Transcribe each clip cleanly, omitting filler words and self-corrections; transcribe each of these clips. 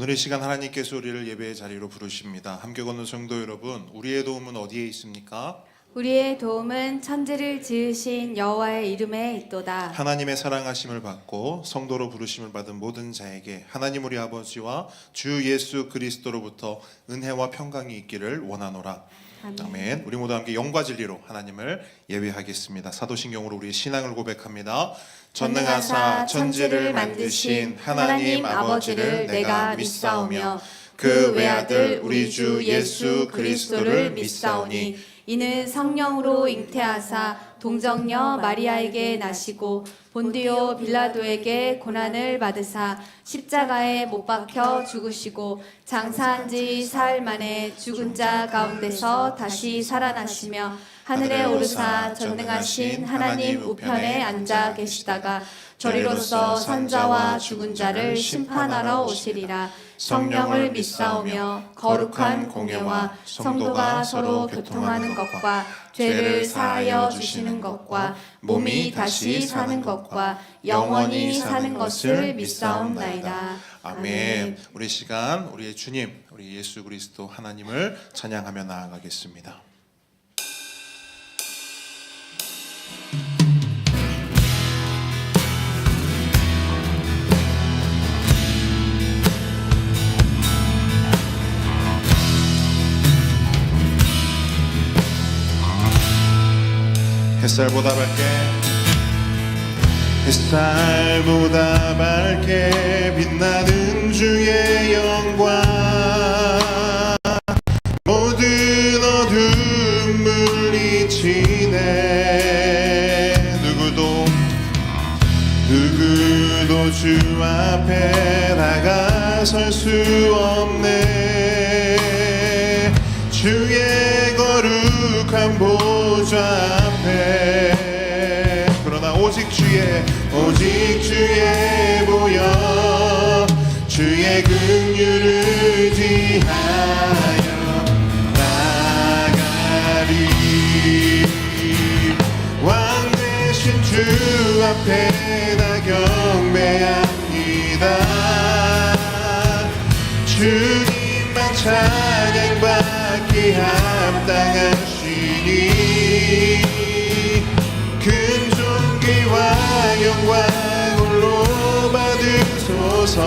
오늘 이 시간 하나님께서 우리를 예배의 자리로 부르십니다. 함께 걷는 성도 여러분, 우리의 도움은 어디에 있습니까? 우리의 도움은 천지를 지으신 여호와의 이름에 있도다. 하나님의 사랑하심을 받고 성도로 부르심을 받은 모든 자에게 하나님 우리 아버지와 주 예수 그리스도로부터 은혜와 평강이 있기를 원하노라. 아멘. 우리 모두 함께 영과 진리로 하나님을 예배하겠습니다. 사도신경으로 우리의 신앙을 고백합니다. 전능하사 천지를 만드신 하나님 아버지를 내가 믿사오며 그 외아들 우리 주 예수 그리스도를 믿사오니 이는 성령으로 잉태하사 동정녀 마리아에게 나시고 본디오 빌라도에게 고난을 받으사 십자가에 못 박혀 죽으시고 장사한 지 사흘 만에 죽은 자 가운데서 다시 살아나시며 하늘에 오르사 전능하신 하나님 우편에 앉아 계시다가 저리로서 산자와 죽은 자를 심판하러 오시리라. 성령을 믿사오며 거룩한 공예와 성도가 서로 교통하는 것과 죄를 사하여 주시는 것과 몸이 다시 사는 것과 영원히 사는 것을 믿사옵나이다. 아멘. 우리 시간 우리의 주님 우리 예수 그리스도 하나님을 찬양하며 나아가겠습니다. 햇살보다 밝게 빛나는 주의 영광 모든 어둠 물리치네. 누구도 주 앞에 다가설 수 없네. 주의 거룩한 보좌 앞에 그러나 오직 주의 보여 주의 긍휼을 지하여 나가리. 왕 되신 주 앞에 나 경배합니다. 주님만 찬양받기 합당하시니 큰 존귀와 영광 홀로 받으소서.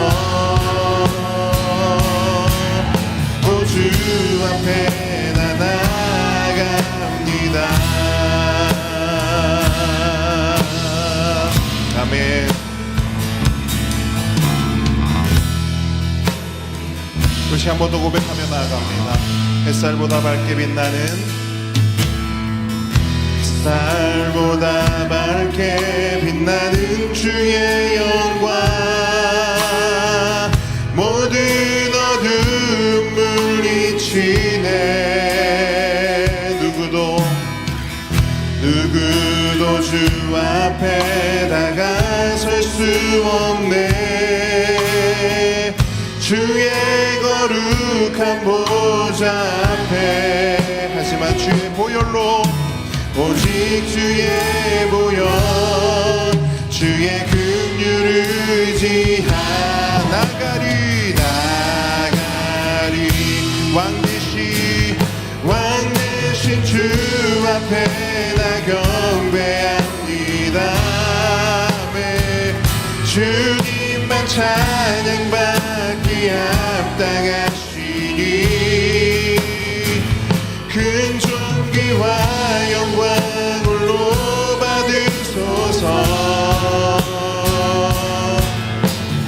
오 주 앞에 나 나아갑니다. 아멘. 다시 한 번 더 고백하며 나아갑니다. 햇살보다 밝게 빛나는 주의 영광 모든 어둠 물리치네. 누구도 주 앞에 다가설 수 없네. 주의 거룩한 보좌 앞에 하지만 주의 보혈로 오직 주의 보혈 주의 긍휼을 지하 나가리. 왕 되신 주 앞에 나 경배합니다. 주님만 찬양받기 합당하시니 큰 존귀와 영광 홀로 받으소서.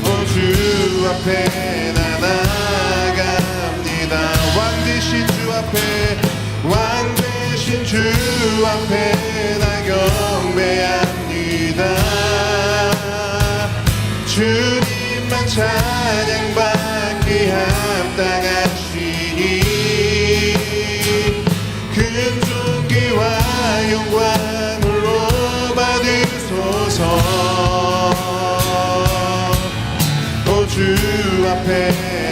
오 주 앞에 나 나아갑니다. 왕 되신 주 앞에 나 경배합니다. 주님만 찬양받기 합당하시니 큰 존귀와 영광 홀로 받으소서. 오 주 앞에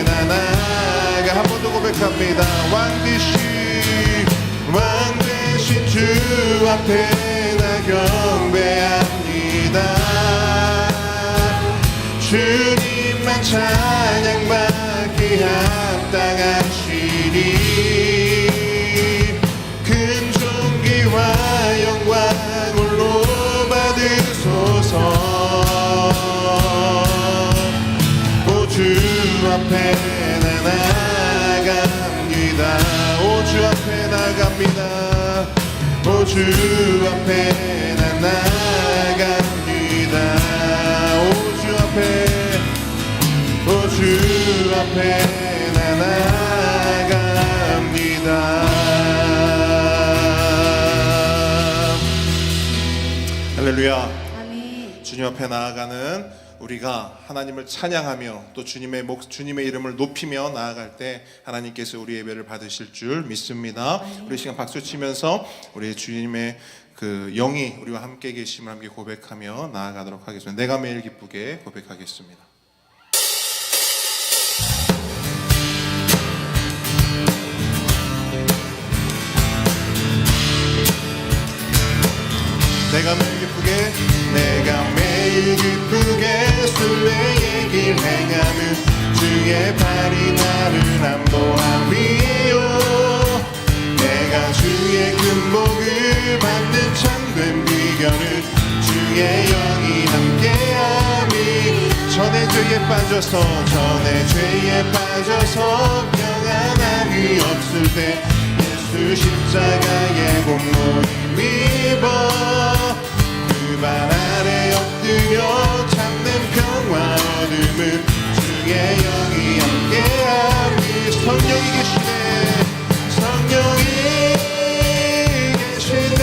나 나아가 한 번 더 고백합니다. 왕 되신 주 앞에 나 경배합니다. 주님만 찬양받기 합당하시니 큰 존귀와 영광 홀로 받으소서. 오 주 앞에 나 나갑니다. 오 주 앞에 나갑니다. 오 주 앞에 나 나갑니다. 오 주 앞에 오 주 앞에 나 나갑니다. 할렐루야. 아멘. 주님 앞에 나아가는 우리가 하나님을 찬양하며 또 주님의 이름을 높이며 나아갈 때 하나님께서 우리 예배를 받으실 줄 믿습니다. 우리 시간 박수 치면서 우리 주님의 그 영이 우리와 함께 계심을 함께 고백하며 나아가도록 하겠습니다. 내가 매일 기쁘게 고백하겠습니다. 내가 매일 기쁘게 순례의 길 행하는 주의 발이 나를 안보함이요. 내가 주의 금복을 받는 참된 비결은 주의 영이 함께함이. 전에 죄에 빠져서 평안함이 없을 때 예수 십자가의 공로를 입어 그 발 아래 엎드려 참된 평화 얻음은 주의 영이 함께함이. 성령이 계시네. 성령이 계시네.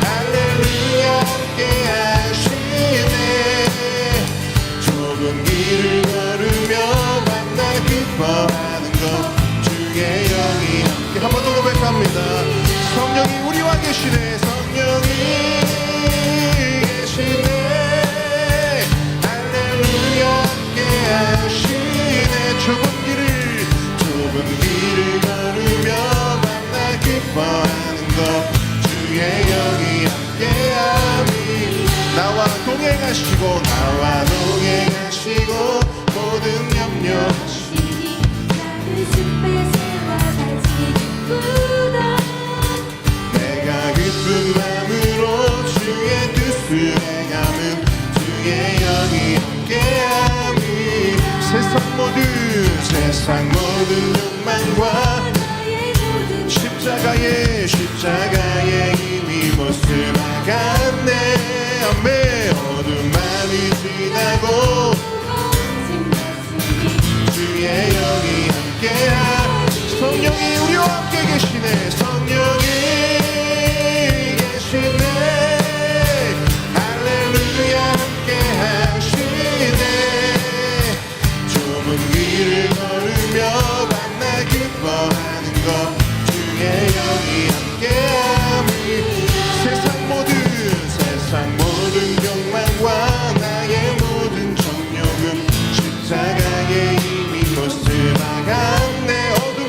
할렐루야 함께하시네. 좁은 길을 걸으며 만나 기뻐하는 것 주의 영이 함께. 한 번 더 고백합니다. 성령이 우리와 계시네. 성령이 계시네. 할렐루야 함께하시네. 좁은 길을 걸으며 만나 기뻐하는 것 주의 영이 함께함이. 나와 동행하시고 모든 염려 내가 기쁜 마음으로 주의 뜻을 행하는 주의 영이 함께함이. 세상 모든 욕망과 십자가의 힘이 못을 막았네. 아멘. 어둠 밤이 지나고 주의 영이 함께함. 성령이 우리와 함께 계시네. 성령이 계시네. 할렐루야 함께하시네. 좁은 길을 걸으며 만나 기뻐하는 것 주의 영이 함께함이. 세상 모든 욕망과 나의 모든 정욕은 십자가의 힘이 못을 막았네. 어둠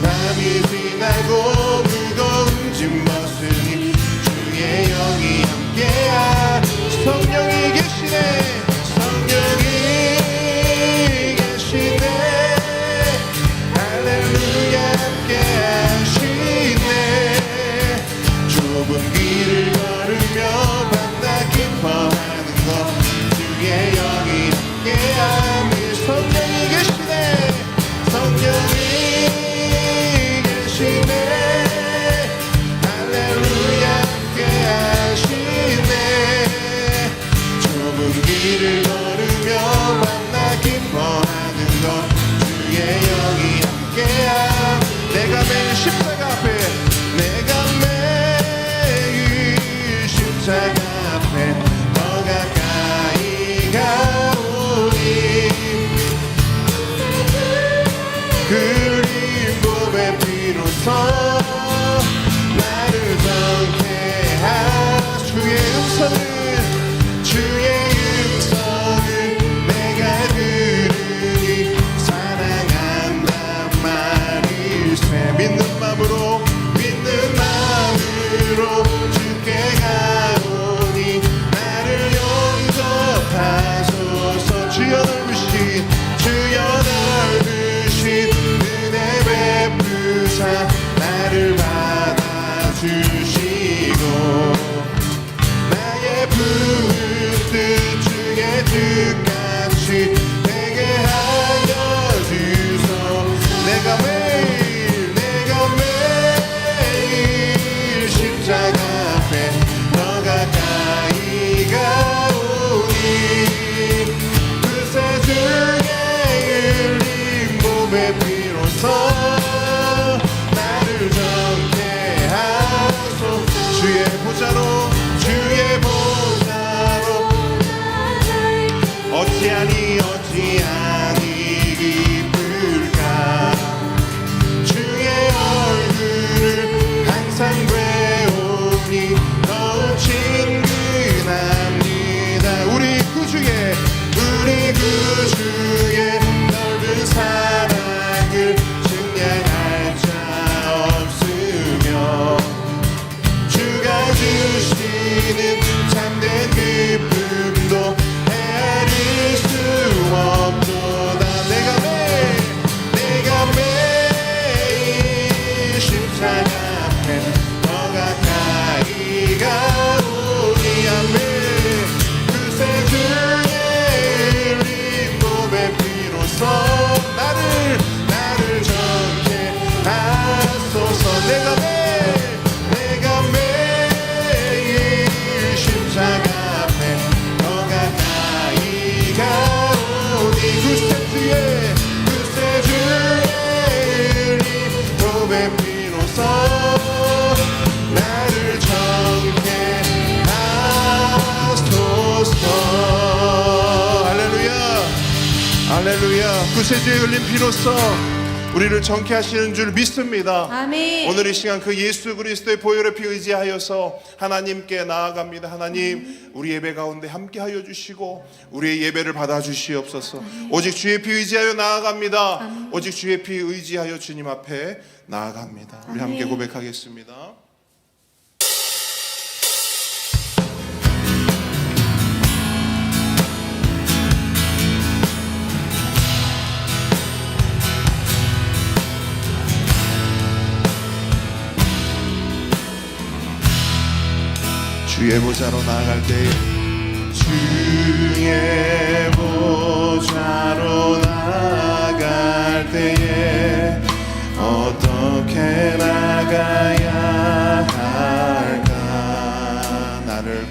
밤이 지나고 무거운 짐 벗으니 주의 영이 함께하. 성령이 계시네. 성령이 계시네. 할렐루야 함께하시네. 좁은 길을 걸으며 만나 기뻐하는 것 주의 영이 함께함이. 성령이 계시네. 성령이 계시네. 할렐루야 함께하시네. 좁은 길을 걸으며 만나 기뻐하는 것 주의 영이 함께함. 내가 매일 십자가 앞에 더 가까이 가오니 그린 몸의 피로써 나를 정케하. 주의 음성을 내가 들으니 사랑한단 말일세. 믿는 마음으로 십자가 앞에 더 가까이 가오니 아멘 그새 주의 흘린 몸의 피로써 나를 정케 하소서 내가 매일 십자가 앞에 더 가까이 가오니 그새 주의 흘린 몸의 피로써 나를 정케 하소서 할렐루야 할렐루야 구세주의 흘린 피로써 우리를 정케 하시는 줄 믿습니다. 아멘. 오늘 이 시간 그 예수 그리스도의 보혈의 피 의지하여서 하나님께 나아갑니다. 하나님 우리 예배 가운데 함께하여 주시고 우리의 예배를 받아주시옵소서. 오직 주의 피 의지하여 나아갑니다. 오직 주의 피 의지하여 주님 앞에 나아갑니다. 우리 함께 고백하겠습니다. 주의 보좌로 나아갈 때에 주의 보좌로 나아갈 때에 어떻게 나가야 할까 나를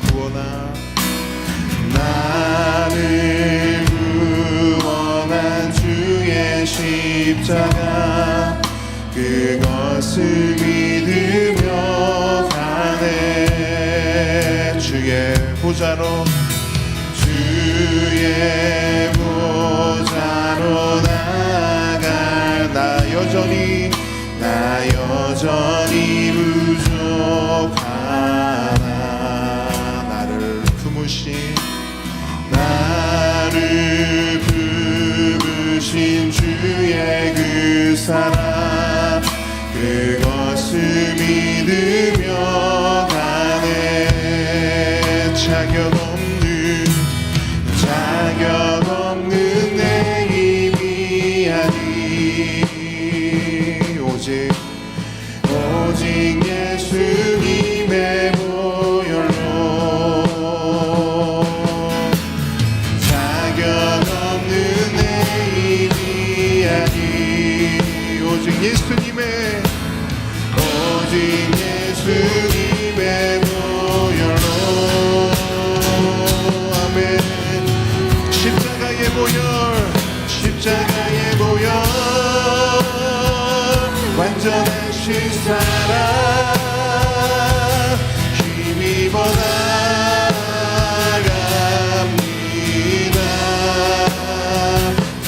구원한 주의 십자가 그것을 믿으며 가네 주의 보좌로 나아갈 나 여전히 부족하나 나를 품으신 주의 그 사랑 그것을 믿으며 가네 자격 없는 내 힘이 아니 오직 예수님의 보혈로 자격 없는 내 힘이 아니 오직 예수님의 보혈로 아멘 십자가의 보혈 완전하신 사랑 힘입어 나갑니다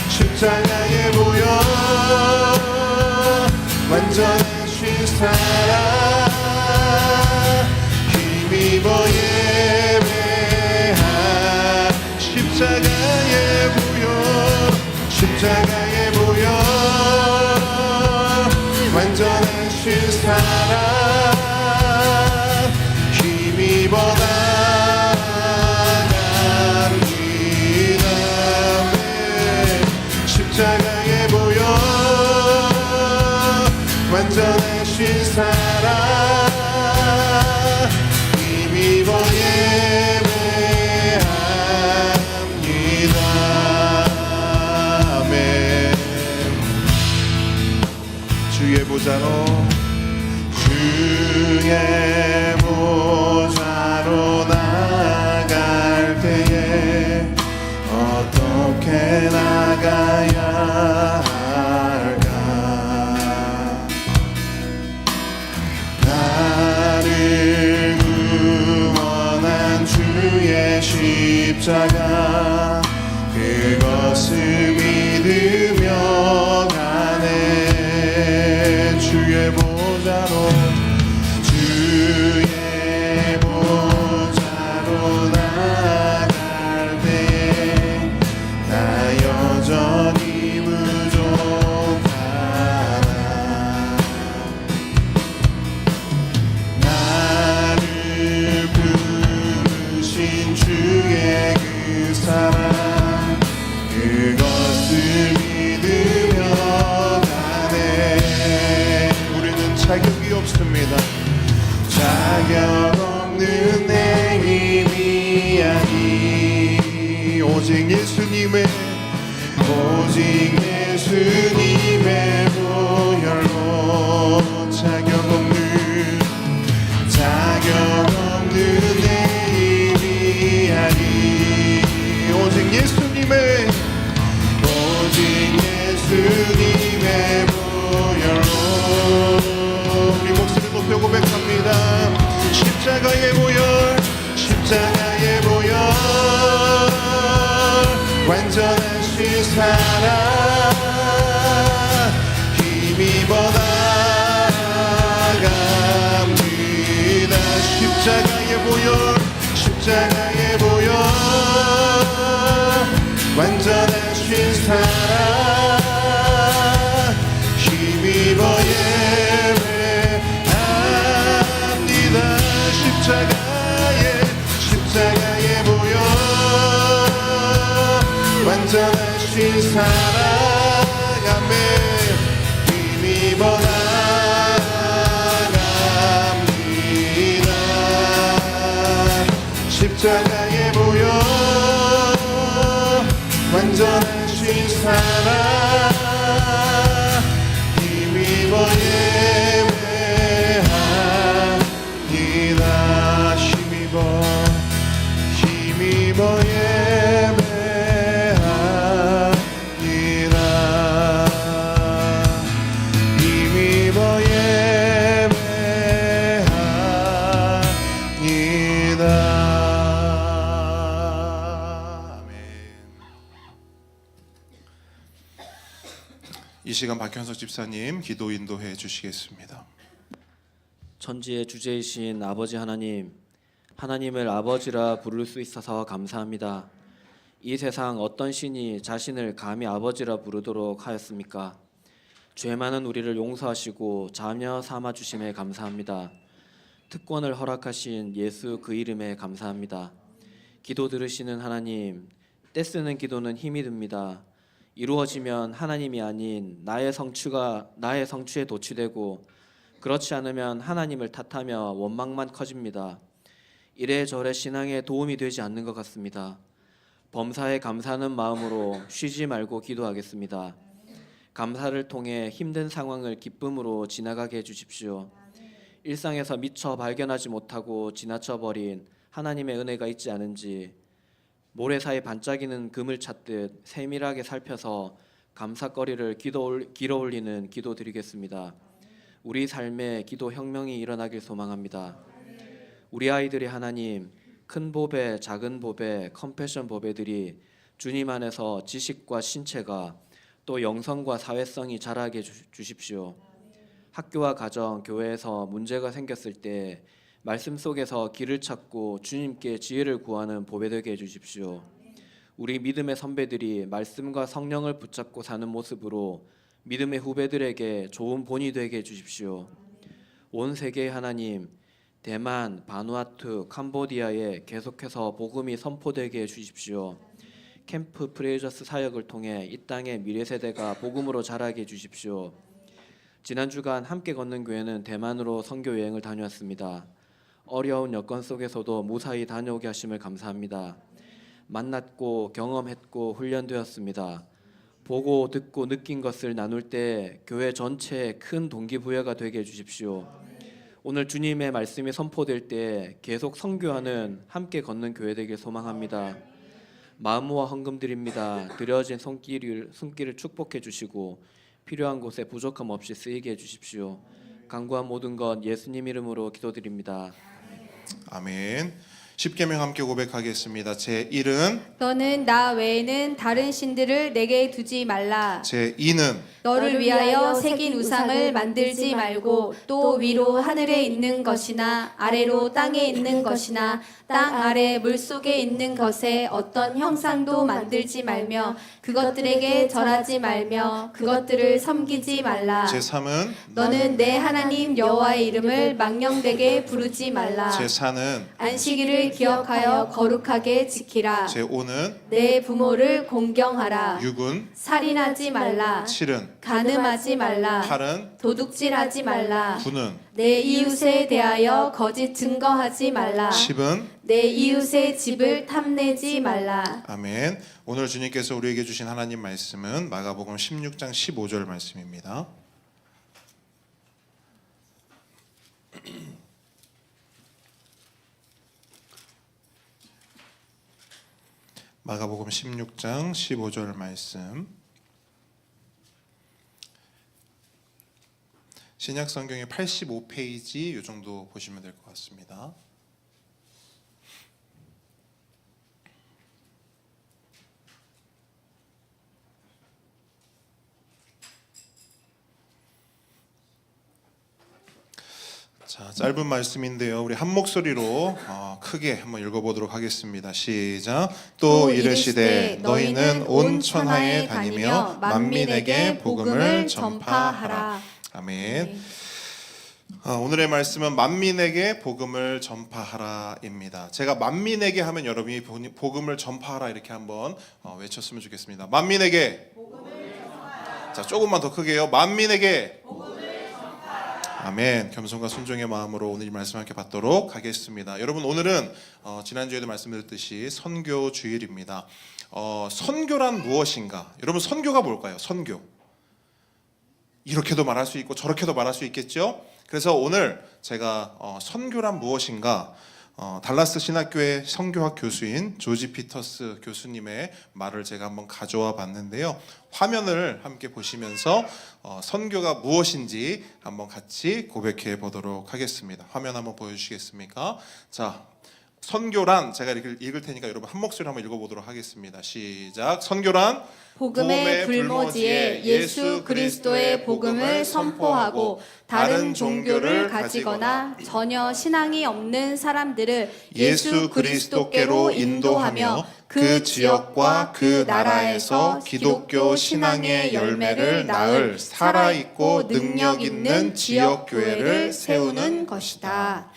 십자가의 보혈 완전하신 사랑 힘입어 예배한 십자가의 보혈 완전하신 사랑 힘입어 나갑니다 십자가의 보혈 완전하신 사랑 힘입어 예배합니다 아멘 주의 보좌로 나아갈 때에 어떻게 나가야 할까 나를 구원한 주의 십자가 그것을 믿으며 가네 주의 보좌로 나아갈 때에 나 여전히 부족하나 나를 부르신 주의 그 사랑 그것을 믿으며 가네 우리는 자격이 없습니다. 자격 없는 내 힘이 아니 오직 예수님의 보혈로 자격 없는 내 힘이 아니 오직 예수님의 보혈로 우리 목소리 높여 고백합니다. 십자가의 보혈 완전하신 사랑 힘입어 나아갑니다. 십자가의 보혈 완전하신 사랑 힘입어 예배합니다. 십자가의 보혈 완전하신 사랑 아멘 힘입어 나아갑니다. 십자가의 보혈 완전하신 사랑 힘입어 예배합니다. 힘입어 이 시간 박현석 집사님 기도 인도해 주시겠습니다. 천지의 주제이신 아버지 하나님, 하나님을 아버지라 부를 수 있어서 감사합니다. 이 세상 어떤 신이 자신을 감히 아버지라 부르도록 하였습니까? 죄 많은 우리를 용서하시고 자녀 삼아 주심에 감사합니다. 특권을 허락하신 예수 그 이름에 감사합니다. 기도 들으시는 하나님, 떼쓰는 기도는 힘이 듭니다. 이루어지면 하나님이 아닌 나의 성취에 도취되고 그렇지 않으면 하나님을 탓하며 원망만 커집니다. 이래저래 신앙에 도움이 되지 않는 것 같습니다. 범사에 감사하는 마음으로 쉬지 말고 기도하겠습니다. 감사를 통해 힘든 상황을 기쁨으로 지나가게 해주십시오. 일상에서 미처 발견하지 못하고 지나쳐버린 하나님의 은혜가 있지 않은지 모래사이 반짝이는 금을 찾듯 세밀하게 살펴서 감사거리를 길어 올리는 기도 드리겠습니다. 우리 삶에 기도 혁명이 일어나길 소망합니다. 우리 아이들이 하나님, 큰 보배, 작은 보배, 컴패션 보배들이 주님 안에서 지식과 신체가 또 영성과 사회성이 자라게 주십시오. 학교와 가정, 교회에서 문제가 생겼을 때 말씀 속에서 길을 찾고 주님께 지혜를 구하는 보배 되게 해주십시오. 우리 믿음의 선배들이 말씀과 성령을 붙잡고 사는 모습으로 믿음의 후배들에게 좋은 본이 되게 해주십시오. 온 세계의 하나님, 대만, 바누아투, 캄보디아에 계속해서 복음이 선포되게 해주십시오. 캠프 프레이저스 사역을 통해 이 땅의 미래 세대가 복음으로 자라게 해주십시오. 지난 주간 함께 걷는 교회는 대만으로 선교 여행을 다녀왔습니다. 어려운 여건 속에서도 무사히 다녀오게 하심을 감사합니다. 만났고 경험했고 훈련되었습니다. 보고 듣고 느낀 것을 나눌 때 교회 전체에 큰 동기부여가 되게 해주십시오. 오늘 주님의 말씀이 선포될 때 계속 선교하는 함께 걷는 교회 되길 소망합니다. 마음과 헌금 드립니다. 드려진 손길을 축복해 주시고 필요한 곳에 부족함 없이 쓰이게 해주십시오. 간구한 모든 것 예수님 이름으로 기도드립니다. 아멘. 십계명 함께 고백하겠습니다. 제 1은 너는 나 외에는 다른 신들을 내게 두지 말라. 제 2는 너를 위하여 새긴 우상을 만들지 말고 또 위로 하늘에 있는 것이나 아래로 땅에 있는 것이나 땅 아래 물속에 있는 것에 어떤 형상도 만들지 말며 그것들에게 절하지 말며 그것들을 섬기지 말라. 제 3은 너는 내 하나님 여호와의 이름을 망령되게 부르지 말라. 제 4는 안식일을 제5를 기억하여 거룩하게 지키라. 제5는 내 부모를 공경하라. 6은 살인하지 말라. 7은 간음하지 말라. 8은 도둑질하지 말라. 9는 내 이웃에 대하여 거짓 증거하지 말라. 10은 내 이웃의 집을 탐내지 말라. 아멘. 오늘 주님께서 우리에게 주신 하나님 말씀은 마가복음 16장 15절 말씀입니다. 마가복음 16장 15절 말씀. 신약 성경의 85페이지 이 정도 보시면 될 것 같습니다. 자, 짧은 말씀인데요. 우리 한 목소리로 크게 한번 읽어보도록 하겠습니다. 시작. 또 이르시되 너희는 온 천하에 다니며 만민에게 복음을 전파하라. 아멘. 오늘의 말씀은 만민에게 복음을 전파하라입니다. 제가 만민에게 하면 여러분이 복음을 전파하라 이렇게 한번 외쳤으면 좋겠습니다. 만민에게 복음을 전파하라. 자, 조금만 더 크게요. 만민에게 복음을 전파하라. 아멘. 겸손과 순종의 마음으로 오늘 이 말씀 함께 받도록 하겠습니다. 여러분, 오늘은 지난주에도 말씀드렸듯이 선교 주일입니다. 선교란 무엇인가? 여러분, 선교가 뭘까요? 선교. 이렇게도 말할 수 있고 저렇게도 말할 수 있겠죠. 그래서 오늘 제가 선교란 무엇인가, 달라스 신학교의 선교학 교수인 조지 피터스 교수님의 말을 제가 한번 가져와 봤는데요. 화면을 함께 보시면서 선교가 무엇인지 한번 같이 고백해 보도록 하겠습니다. 화면 한번 보여주시겠습니까? 자, 선교란, 제가 읽을 테니까 여러분 한 목소리로 한번 읽어보도록 하겠습니다. 시작. 선교란 복음의 불모지에 예수 그리스도의 복음을 선포하고 다른 종교를 가지거나 전혀 신앙이 없는 사람들을 예수 그리스도께로 인도하며 그 지역과 그 나라에서 기독교 신앙의 열매를 낳을 살아있고 능력 있는 지역 교회를 세우는 것이다.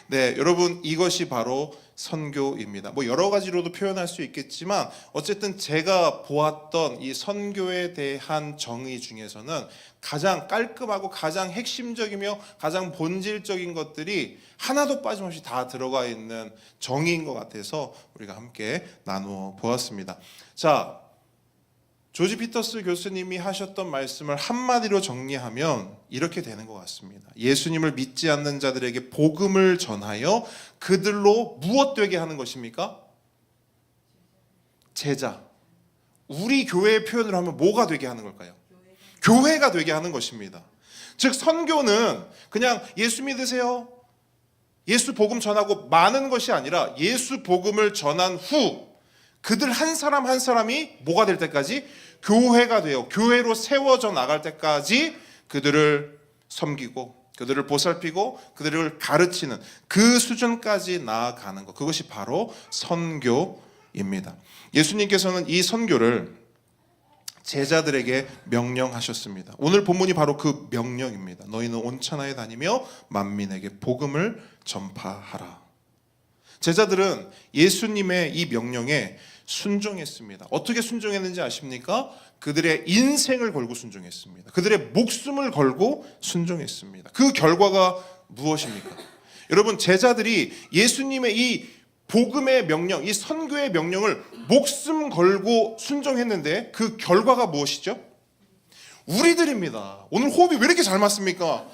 네, 여러분, 이것이 바로 선교입니다. 뭐 여러 가지로도 표현할 수 있겠지만 어쨌든 제가 보았던 이 선교에 대한 정의 중에서는 가장 깔끔하고 가장 핵심적이며 가장 본질적인 것들이 하나도 빠짐없이 다 들어가 있는 정의인 것 같아서 우리가 함께 나누어 보았습니다. 자, 조지 피터스 교수님이 하셨던 말씀을 한마디로 정리하면 이렇게 되는 것 같습니다. 예수님을 믿지 않는 자들에게 복음을 전하여 그들로 무엇 되게 하는 것입니까? 제자. 우리 교회의 표현으로 하면 뭐가 되게 하는 걸까요? 교회가 되게 하는 것입니다. 즉 선교는 그냥 예수 믿으세요, 예수 복음 전하고 마는 것이 아니라 예수 복음을 전한 후 그들 한 사람 한 사람이 뭐가 될 때까지? 교회가 되어 교회로 세워져 나갈 때까지 그들을 섬기고 그들을 보살피고 그들을 가르치는 그 수준까지 나아가는 것, 그것이 바로 선교입니다. 예수님께서는 이 선교를 제자들에게 명령하셨습니다. 오늘 본문이 바로 그 명령입니다. 너희는 온 천하에 다니며 만민에게 복음을 전파하라. 제자들은 예수님의 이 명령에 순종했습니다. 어떻게 순종했는지 아십니까? 그들의 인생을 걸고 순종했습니다. 그들의 목숨을 걸고 순종했습니다. 그 결과가 무엇입니까? 여러분, 제자들이 예수님의 이 복음의 명령, 이 선교의 명령을 목숨 걸고 순종했는데 그 결과가 무엇이죠? 우리들입니다. 오늘 호흡이 왜 이렇게 잘 맞습니까?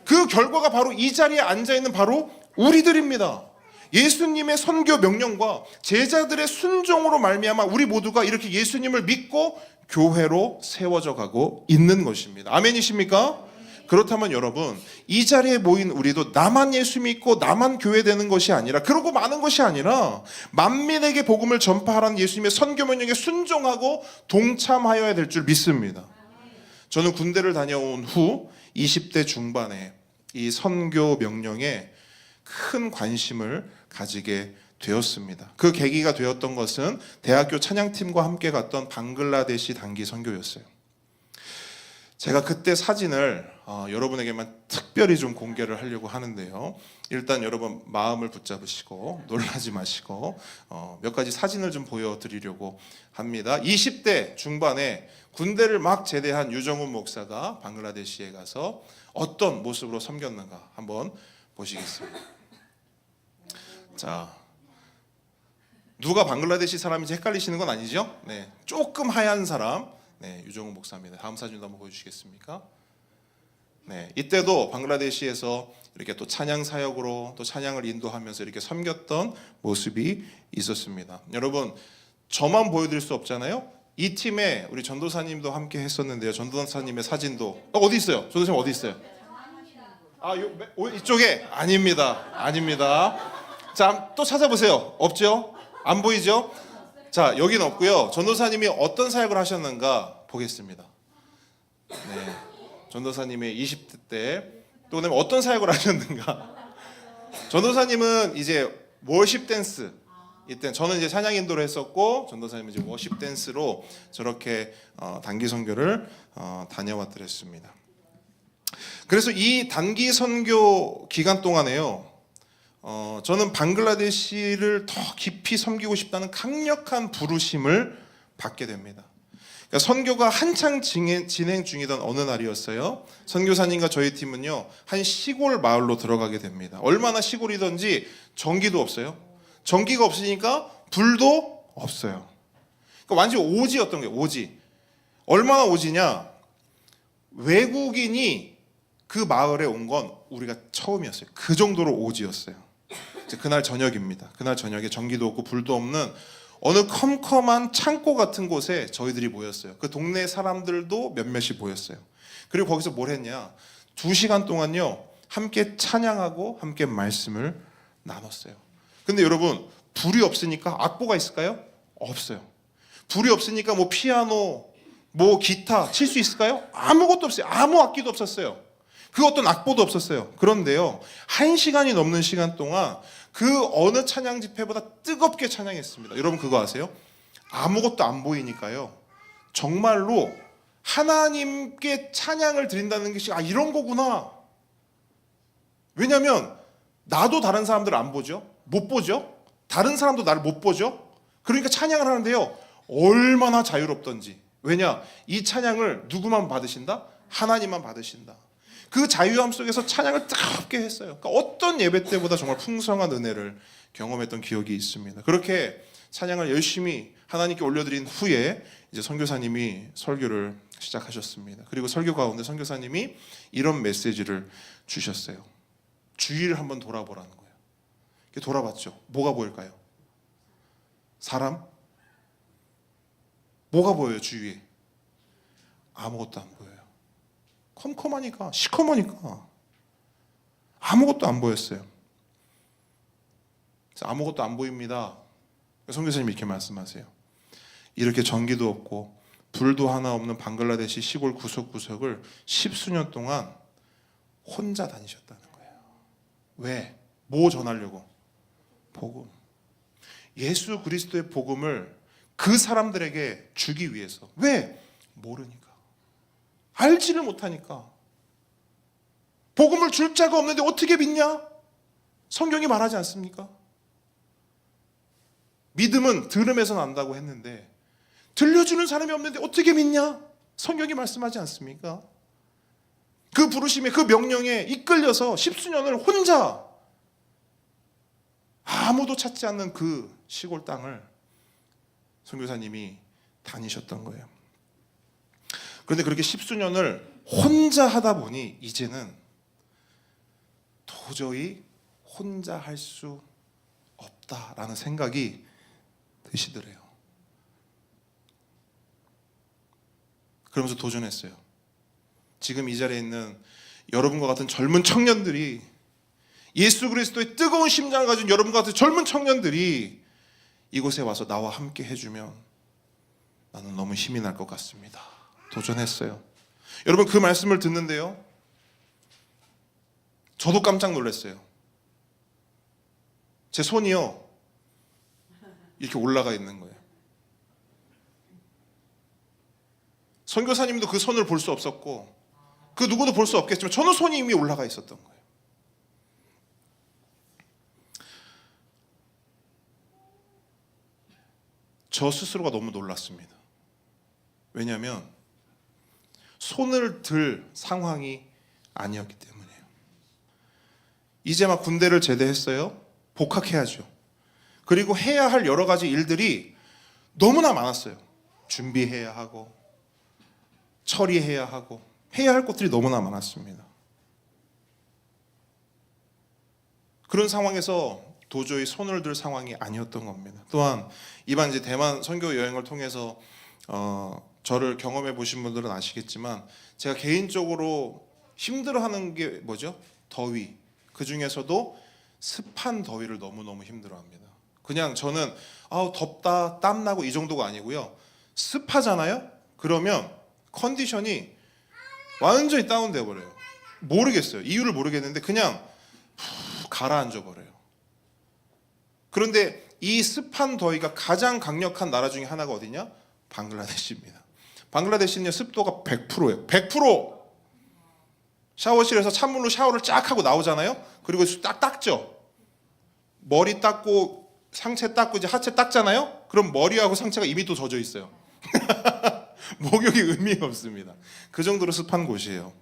그 결과가 바로 이 자리에 앉아있는 바로 우리들입니다. 예수님의 선교 명령과 제자들의 순종으로 말미암아 우리 모두가 이렇게 예수님을 믿고 교회로 세워져 가고 있는 것입니다. 아멘이십니까? 그렇다면 여러분, 이 자리에 모인 우리도 나만 예수 믿고 나만 교회 되는 것이 아니라, 그러고 마는 것이 아니라 만민에게 복음을 전파하라는 예수님의 선교 명령에 순종하고 동참하여야 될 줄 믿습니다. 저는 군대를 다녀온 후 20대 중반에 이 선교 명령에 큰 관심을 가지게 되었습니다. 그 계기가 되었던 것은 대학교 찬양팀과 함께 갔던 방글라데시 단기 선교였어요. 제가 그때 사진을 여러분에게만 특별히 좀 공개를 하려고 하는데요. 일단 여러분 마음을 붙잡으시고 놀라지 마시고 몇 가지 사진을 좀 보여드리려고 합니다. 20대 중반에 군대를 막 제대한 유정훈 목사가 방글라데시에 가서 어떤 모습으로 섬겼는가 한번 보시겠습니다. 자, 누가 방글라데시 사람인지 헷갈리시는 건 아니죠? 네, 조금 하얀 사람, 네, 유정훈 목사입니다. 다음 사진도 한번 보여주시겠습니까? 네, 이때도 방글라데시에서 이렇게 또 찬양 사역으로 또 찬양을 인도하면서 이렇게 섬겼던 모습이 있었습니다. 여러분, 저만 보여드릴 수 없잖아요. 이 팀에 우리 전도사님도 함께 했었는데요. 전도사님의 사진도 어디 있어요? 전도사님 어디 있어요? 이쪽에 아닙니다. 자, 또 찾아보세요. 없죠? 안 보이죠? 자, 여기는 없고요. 전도사님이 어떤 사역을 하셨는가 보겠습니다. 네, 전도사님의 20대 때 또 그다음에 어떤 사역을 하셨는가. 전도사님은 이제 워십 댄스, 이때 저는 이제 찬양 인도를 했었고 전도사님은 이제 워십 댄스로 저렇게 단기 선교를 다녀왔더랬습니다. 그래서 이 단기 선교 기간 동안에요, 저는 방글라데시를 더 깊이 섬기고 싶다는 강력한 부르심을 받게 됩니다. 그러니까 선교가 한창 진행 중이던 어느 날이었어요. 선교사님과 저희 팀은요, 한 시골 마을로 들어가게 됩니다. 얼마나 시골이든지 전기도 없어요. 전기가 없으니까 불도 없어요. 그러니까 완전 오지였던 거예요. 오지. 얼마나 오지냐? 외국인이 그 마을에 온 건 우리가 처음이었어요. 그 정도로 오지였어요. 그날 저녁입니다. 그날 저녁에 전기도 없고 불도 없는 어느 컴컴한 창고 같은 곳에 저희들이 모였어요. 그 동네 사람들도 몇몇이 모였어요. 그리고 거기서 뭘 했냐? 2시간 동안요, 함께 찬양하고 함께 말씀을 나눴어요. 근데 여러분, 불이 없으니까 악보가 있을까요? 없어요. 불이 없으니까 뭐 피아노, 뭐 기타 칠 수 있을까요? 아무것도 없어요. 아무 악기도 없었어요. 그 어떤 악보도 없었어요. 그런데요, 1시간이 넘는 시간 동안 그 어느 찬양 집회보다 뜨겁게 찬양했습니다. 여러분 그거 아세요? 아무것도 안 보이니까요, 정말로 하나님께 찬양을 드린다는 것이 이런 거구나. 왜냐하면 나도 다른 사람들을 안 보죠. 못 보죠. 다른 사람도 나를 못 보죠. 그러니까 찬양을 하는데요, 얼마나 자유롭던지. 왜냐? 이 찬양을 누구만 받으신다? 하나님만 받으신다. 그 자유함 속에서 찬양을 뜨겁게 했어요. 그러니까 어떤 예배 때보다 정말 풍성한 은혜를 경험했던 기억이 있습니다. 그렇게 찬양을 열심히 하나님께 올려드린 후에 이제 선교사님이 설교를 시작하셨습니다. 그리고 설교 가운데 선교사님이 이런 메시지를 주셨어요. 주위를 한번 돌아보라는 거예요. 이렇게 돌아봤죠. 뭐가 보일까요? 사람? 뭐가 보여요, 주위에? 아무것도 안 보여요. 컴컴하니까, 시커머니까 아무것도 안 보였어요. 그래서 아무것도 안 보입니다. 선교사님이 이렇게 말씀하세요. 이렇게 전기도 없고 불도 하나 없는 방글라데시 시골 구석구석을 10수년 동안 혼자 다니셨다는 거예요. 왜? 뭐 전하려고? 복음. 예수 그리스도의 복음을 그 사람들에게 주기 위해서. 왜? 모르니까. 알지를 못하니까. 복음을 줄 자가 없는데 어떻게 믿냐? 성경이 말하지 않습니까? 믿음은 들음에서 난다고 했는데 들려주는 사람이 없는데 어떻게 믿냐? 성경이 말씀하지 않습니까? 그 부르심에, 그 명령에 이끌려서 10수년을 혼자 아무도 찾지 않는 그 시골 땅을 선교사님이 다니셨던 거예요. 그런데 그렇게 10수년을 혼자 하다 보니 이제는 도저히 혼자 할 수 없다라는 생각이 드시더래요. 그러면서 도전했어요. 지금 이 자리에 있는 여러분과 같은 젊은 청년들이, 예수 그리스도의 뜨거운 심장을 가진 여러분과 같은 젊은 청년들이 이곳에 와서 나와 함께 해주면 나는 너무 힘이 날 것 같습니다. 도전했어요. 여러분 그 말씀을 듣는데요, 저도 깜짝 놀랐어요. 제 손이요 이렇게 올라가 있는 거예요. 선교사님도 그 손을 볼 수 없었고 그 누구도 볼 수 없겠지만 저는 손이 이미 올라가 있었던 거예요. 저 스스로가 너무 놀랐습니다. 왜냐하면 손을 들 상황이 아니었기 때문이에요. 이제 막 군대를 제대했어요. 복학해야죠. 그리고 해야 할 여러 가지 일들이 너무나 많았어요. 준비해야 하고 처리해야 하고 해야 할 것들이 너무나 많았습니다. 그런 상황에서 도저히 손을 들 상황이 아니었던 겁니다. 또한 이번 이제 대만 선교 여행을 통해서 저를 경험해 보신 분들은 아시겠지만 제가 개인적으로 힘들어하는 게 뭐죠? 더위. 그 중에서도 습한 더위를 너무너무 힘들어합니다. 그냥 저는 덥다 땀 나고 이 정도가 아니고요. 습하잖아요? 그러면 컨디션이 완전히 다운돼 버려요. 모르겠어요. 이유를 모르겠는데 그냥 가라앉아 버려요. 그런데 이 습한 더위가 가장 강력한 나라 중에 하나가 어디냐? 방글라데시입니다. 방글라데시는 습도가 100%예요. 100%! 샤워실에서 찬물로 샤워를 쫙 하고 나오잖아요. 그리고 딱 닦죠. 머리 닦고 상체 닦고 이제 하체 닦잖아요. 그럼 머리하고 상체가 이미 또 젖어 있어요. 목욕이 의미가 없습니다. 그 정도로 습한 곳이에요.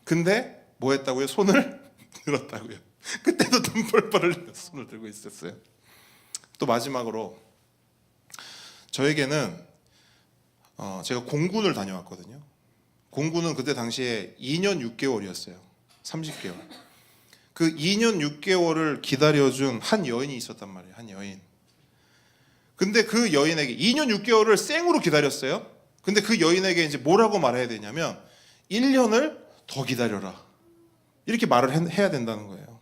근데 뭐 했다고요? 손을 들었다고요. 그때도 눈물벌 흘리면서 손을 들고 있었어요. 또 마지막으로 저에게는 제가 공군을 다녀왔거든요. 공군은 그때 당시에 2년 6개월이었어요. 30개월. 그 2년 6개월을 기다려준 한 여인이 있었단 말이에요. 한 여인. 근데 그 여인에게 2년 6개월을 생으로 기다렸어요. 근데 그 여인에게 이제 뭐라고 말해야 되냐면 1년을 더 기다려라. 이렇게 말을 해야 된다는 거예요.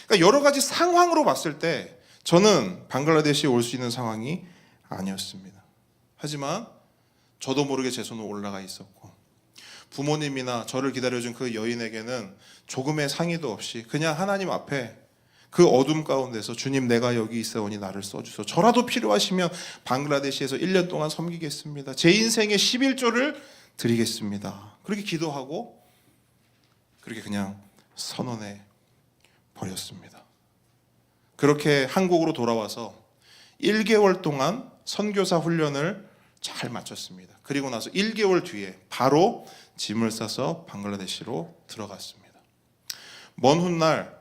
그러니까 여러 가지 상황으로 봤을 때 저는 방글라데시에 올 수 있는 상황이 아니었습니다. 하지만 저도 모르게 제 손은 올라가 있었고 부모님이나 저를 기다려준 그 여인에게는 조금의 상의도 없이 그냥 하나님 앞에 그 어둠 가운데서 주님 내가 여기 있사오니 나를 써주소. 저라도 필요하시면 방글라데시에서 1년 동안 섬기겠습니다. 제 인생의 11조를 드리겠습니다. 그렇게 기도하고 그렇게 그냥 선언해 버렸습니다. 그렇게 한국으로 돌아와서 1개월 동안 선교사 훈련을 잘 마쳤습니다. 그리고 나서 1개월 뒤에 바로 짐을 싸서 방글라데시로 들어갔습니다. 먼 훗날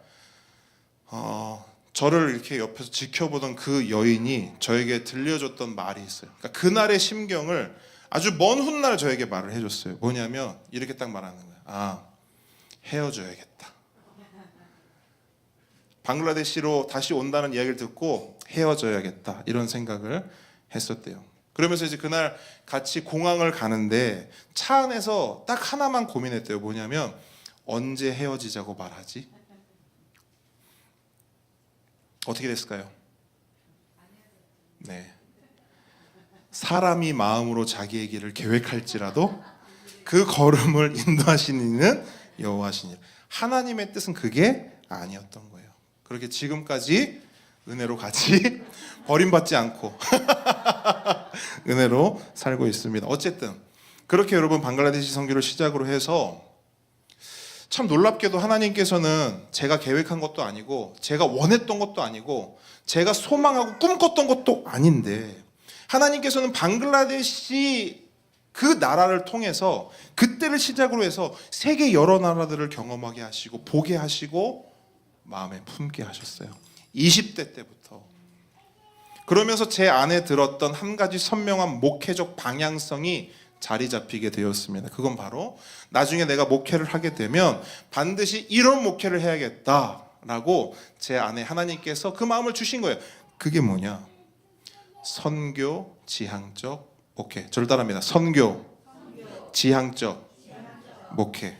저를 이렇게 옆에서 지켜보던 그 여인이 저에게 들려줬던 말이 있어요. 그러니까 그날의 심경을 아주 먼 훗날 저에게 말을 해줬어요. 뭐냐면 이렇게 딱 말하는 거예요. 헤어져야겠다. 방글라데시로 다시 온다는 이야기를 듣고 헤어져야겠다 이런 생각을 했었대요. 그러면서 이제 그날 같이 공항을 가는데 차 안에서 딱 하나만 고민했대요. 뭐냐면 언제 헤어지자고 말하지? 어떻게 됐을까요? 네. 사람이 마음으로 자기의 길을 계획할지라도 그 걸음을 인도하시는 이는 여호와시니라. 하나님의 뜻은 그게 아니었던 거예요. 그렇게 지금까지 은혜로 같이 버림받지 않고 은혜로 살고 있습니다. 어쨌든 그렇게 여러분 방글라데시 선교를 시작으로 해서 참 놀랍게도 하나님께서는 제가 계획한 것도 아니고 제가 원했던 것도 아니고 제가 소망하고 꿈꿨던 것도 아닌데 하나님께서는 방글라데시 그 나라를 통해서 그때를 시작으로 해서 세계 여러 나라들을 경험하게 하시고 보게 하시고 마음에 품게 하셨어요. 20대 때부터. 그러면서 제 안에 들었던 한 가지 선명한 목회적 방향성이 자리 잡히게 되었습니다. 그건 바로 나중에 내가 목회를 하게 되면 반드시 이런 목회를 해야겠다라고 제 안에 하나님께서 그 마음을 주신 거예요. 그게 뭐냐? 선교 지향적 목회. 저를 따라합니다. 선교 지향적 목회.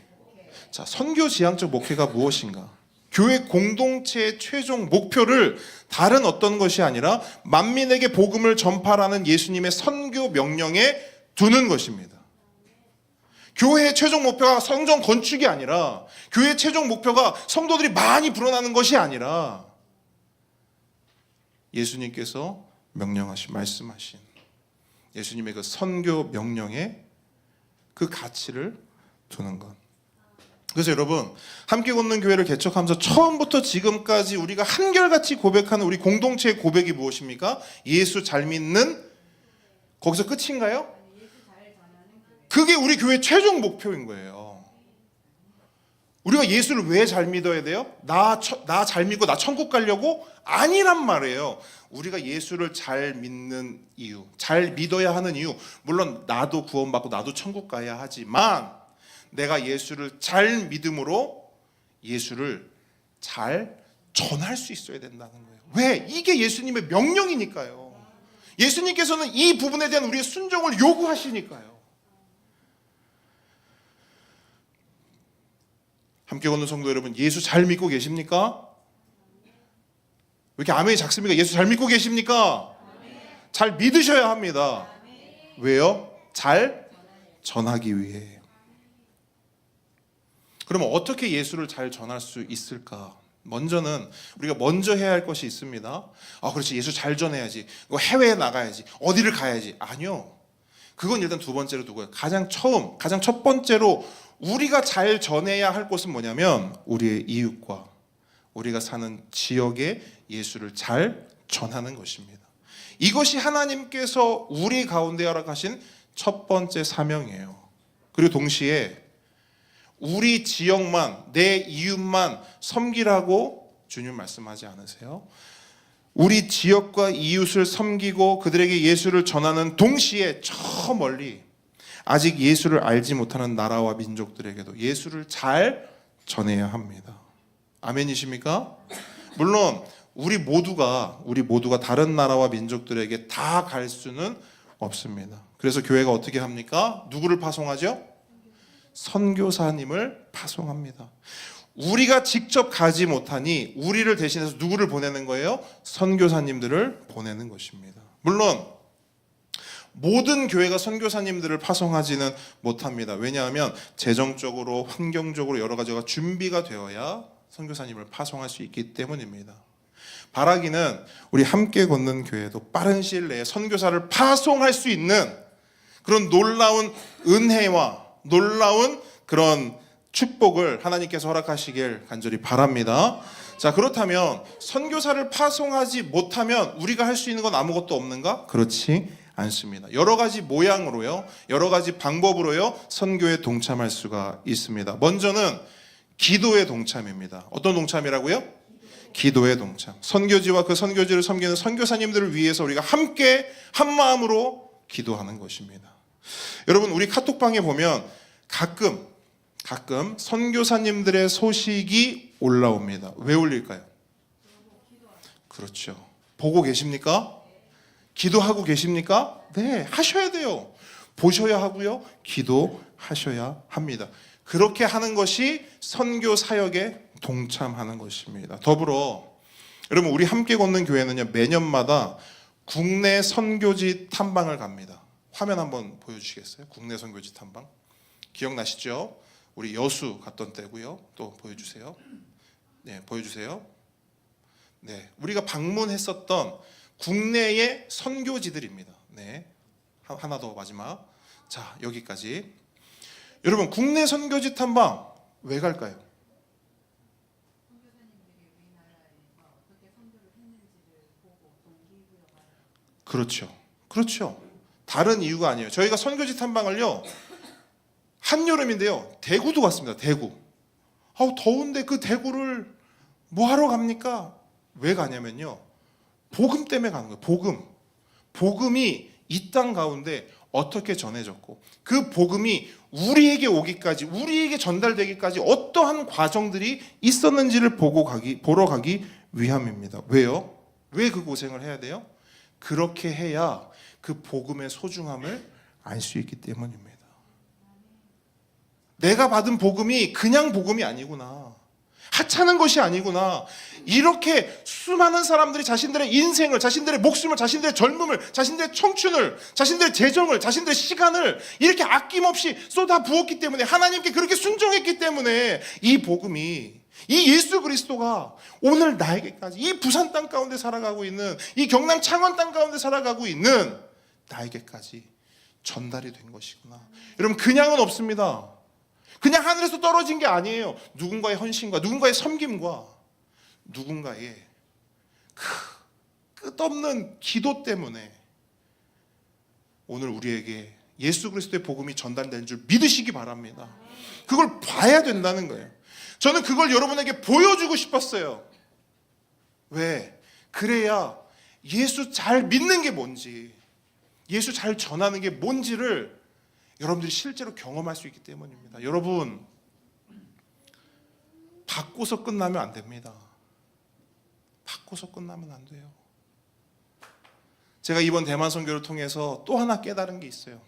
자, 선교 지향적 목회가 무엇인가? 교회 공동체의 최종 목표를 다른 어떤 것이 아니라 만민에게 복음을 전파라는 예수님의 선교 명령에 두는 것입니다. 교회의 최종 목표가 성전 건축이 아니라 교회의 최종 목표가 성도들이 많이 불어나는 것이 아니라 예수님께서 명령하신 말씀하신 예수님의 그 선교 명령에 그 가치를 두는 것. 그래서 여러분, 함께 걷는 교회를 개척하면서 처음부터 지금까지 우리가 한결같이 고백하는 우리 공동체의 고백이 무엇입니까? 예수 잘 믿는, 거기서 끝인가요? 그게 우리 교회의 최종 목표인 거예요. 우리가 예수를 왜 잘 믿어야 돼요? 나 잘 믿고 나 천국 가려고? 아니란 말이에요. 우리가 예수를 잘 믿는 이유, 잘 믿어야 하는 이유, 물론 나도 구원받고 나도 천국 가야 하지만 내가 예수를 잘 믿음으로 예수를 잘 전할 수 있어야 된다는 거예요. 왜? 이게 예수님의 명령이니까요. 예수님께서는 이 부분에 대한 우리의 순종을 요구하시니까요. 함께 걷는 성도 여러분, 예수 잘 믿고 계십니까? 왜 이렇게 아멘이 작습니까? 예수 잘 믿고 계십니까? 잘 믿으셔야 합니다. 왜요? 잘 전하기 위해. 그러면 어떻게 예수를 잘 전할 수 있을까? 먼저는 우리가 먼저 해야 할 것이 있습니다. 그렇지, 예수 잘 전해야지, 해외에 나가야지, 어디를 가야지. 아니요, 그건 일단 두 번째로 두고요. 가장 첫 번째로 우리가 잘 전해야 할 것은 뭐냐면 우리의 이웃과 우리가 사는 지역에 예수를 잘 전하는 것입니다. 이것이 하나님께서 우리 가운데 허락하신 첫 번째 사명이에요. 그리고 동시에 우리 지역만, 내 이웃만 섬기라고 주님 말씀하지 않으세요? 우리 지역과 이웃을 섬기고 그들에게 예수를 전하는 동시에 저 멀리 아직 예수를 알지 못하는 나라와 민족들에게도 예수를 잘 전해야 합니다. 아멘이십니까? 물론 우리 모두가 다른 나라와 민족들에게 다 갈 수는 없습니다. 그래서 교회가 어떻게 합니까? 누구를 파송하죠? 선교사님을 파송합니다. 우리가 직접 가지 못하니 우리를 대신해서 누구를 보내는 거예요? 선교사님들을 보내는 것입니다. 물론 모든 교회가 선교사님들을 파송하지는 못합니다. 왜냐하면 재정적으로, 환경적으로 여러 가지가 준비가 되어야 선교사님을 파송할 수 있기 때문입니다. 바라기는 우리 함께 걷는 교회도 빠른 시일 내에 선교사를 파송할 수 있는 그런 놀라운 은혜와 놀라운 그런 축복을 하나님께서 허락하시길 간절히 바랍니다. 자, 그렇다면 선교사를 파송하지 못하면 우리가 할 수 있는 건 아무것도 없는가? 그렇지 않습니다. 여러 가지 모양으로요, 여러 가지 방법으로요, 선교에 동참할 수가 있습니다. 먼저는 기도의 동참입니다. 어떤 동참이라고요? 기도의 동참. 선교지와 그 선교지를 섬기는 선교사님들을 위해서 우리가 함께 한 마음으로 기도하는 것입니다. 여러분, 우리 카톡방에 보면 가끔 선교사님들의 소식이 올라옵니다. 왜 올릴까요? 그렇죠. 보고 계십니까? 기도하고 계십니까? 네, 하셔야 돼요. 보셔야 하고요, 기도하셔야 합니다. 그렇게 하는 것이 선교 사역에 동참하는 것입니다. 더불어 여러분, 우리 함께 걷는 교회는요, 매년마다 국내 선교지 탐방을 갑니다. 화면 한번 보여주시겠어요? 국내 선교지 탐방 기억나시죠? 우리 여수 갔던 때고요. 또 보여주세요. 네, 보여주세요. 네, 우리가 방문했었던 국내의 선교지들입니다. 네, 하나 더 마지막. 자, 여기까지. 여러분, 국내 선교지 탐방 왜 갈까요? 그렇죠. 다른 이유가 아니에요. 저희가 선교지 탐방을요, 한여름인데요, 대구도 갔습니다. 대구. 더운데 그 대구를 뭐 하러 갑니까? 왜 가냐면요, 복음 때문에 가는 거예요. 복음이 이 땅 가운데 어떻게 전해졌고 그 복음이 우리에게 오기까지, 우리에게 전달되기까지 어떠한 과정들이 있었는지를 보러 가기 위함입니다. 왜요? 왜 그 고생을 해야 돼요? 그렇게 해야 그 복음의 소중함을 알 수 있기 때문입니다. 내가 받은 복음이 그냥 복음이 아니구나, 하찮은 것이 아니구나, 이렇게 수많은 사람들이 자신들의 인생을, 자신들의 목숨을, 자신들의 젊음을, 자신들의 청춘을, 자신들의 재정을, 자신들의 시간을 이렇게 아낌없이 쏟아 부었기 때문에, 하나님께 그렇게 순종했기 때문에 이 복음이, 이 예수 그리스도가 오늘 나에게까지, 이 부산 땅 가운데 살아가고 있는, 이 경남 창원 땅 가운데 살아가고 있는 나에게까지 전달이 된 것이구나. 여러분, 그냥은 없습니다. 그냥 하늘에서 떨어진 게 아니에요. 누군가의 헌신과 누군가의 섬김과 누군가의 끝없는 기도 때문에 오늘 우리에게 예수 그리스도의 복음이 전달된 줄 믿으시기 바랍니다. 그걸 봐야 된다는 거예요. 저는 그걸 여러분에게 보여주고 싶었어요. 왜? 그래야 예수 잘 믿는 게 뭔지, 예수 잘 전하는 게 뭔지를 여러분들이 실제로 경험할 수 있기 때문입니다. 여러분, 받고서 끝나면 안 됩니다. 받고서 끝나면 안 돼요. 제가 이번 대만 선교를 통해서 또 하나 깨달은 게 있어요.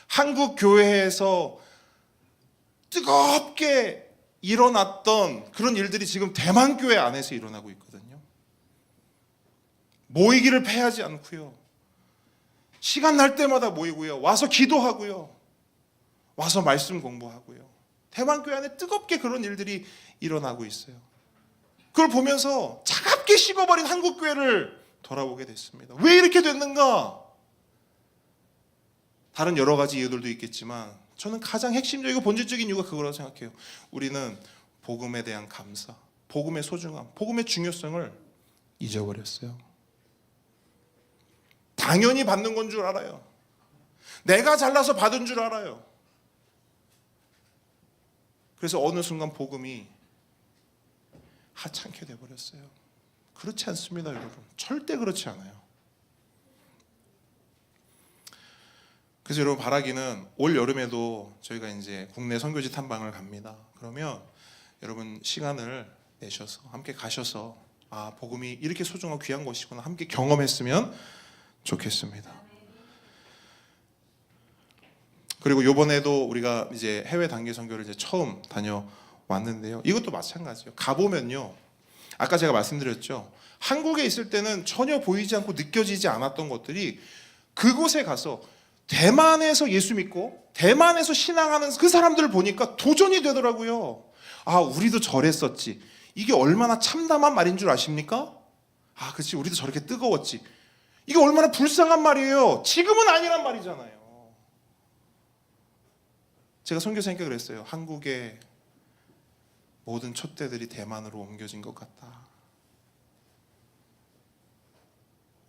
한국 교회에서 뜨겁게 일어났던 그런 일들이 지금 대만 교회 안에서 일어나고 있거든요. 모이기를 패하지 않고요. 시간 날 때마다 모이고요. 와서 기도하고요. 와서 말씀 공부하고요. 대만 교회 안에 뜨겁게 그런 일들이 일어나고 있어요. 그걸 보면서 차갑게 식어버린 한국 교회를 돌아보게 됐습니다. 왜 이렇게 됐는가? 다른 여러 가지 이유들도 있겠지만 저는 가장 핵심적이고 본질적인 이유가 그거라고 생각해요. 우리는 복음에 대한 감사, 복음의 소중함, 복음의 중요성을 잊어버렸어요. 당연히 받는 건 줄 알아요. 내가 잘나서 받은 줄 알아요. 그래서 어느 순간 복음이 하찮게 돼버렸어요. 그렇지 않습니다, 여러분. 절대 그렇지 않아요. 그래서 여러분, 바라기는 올 여름에도 저희가 이제 국내 선교지 탐방을 갑니다. 그러면 여러분 시간을 내셔서 함께 가셔서 복음이 이렇게 소중하고 귀한 것이구나 함께 경험했으면 좋겠습니다. 그리고 이번에도 우리가 이제 해외 단기 선교를 이제 처음 다녀왔는데요. 이것도 마찬가지예요. 가보면요, 아까 제가 말씀드렸죠. 한국에 있을 때는 전혀 보이지 않고 느껴지지 않았던 것들이 그곳에 가서 대만에서 예수 믿고 대만에서 신앙하는 그 사람들을 보니까 도전이 되더라고요. 우리도 저랬었지. 이게 얼마나 참담한 말인 줄 아십니까? 그렇지, 우리도 저렇게 뜨거웠지. 이게 얼마나 불쌍한 말이에요. 지금은 아니란 말이잖아요. 제가 선교사님께 그랬어요. 한국의 모든 촛대들이 대만으로 옮겨진 것 같다.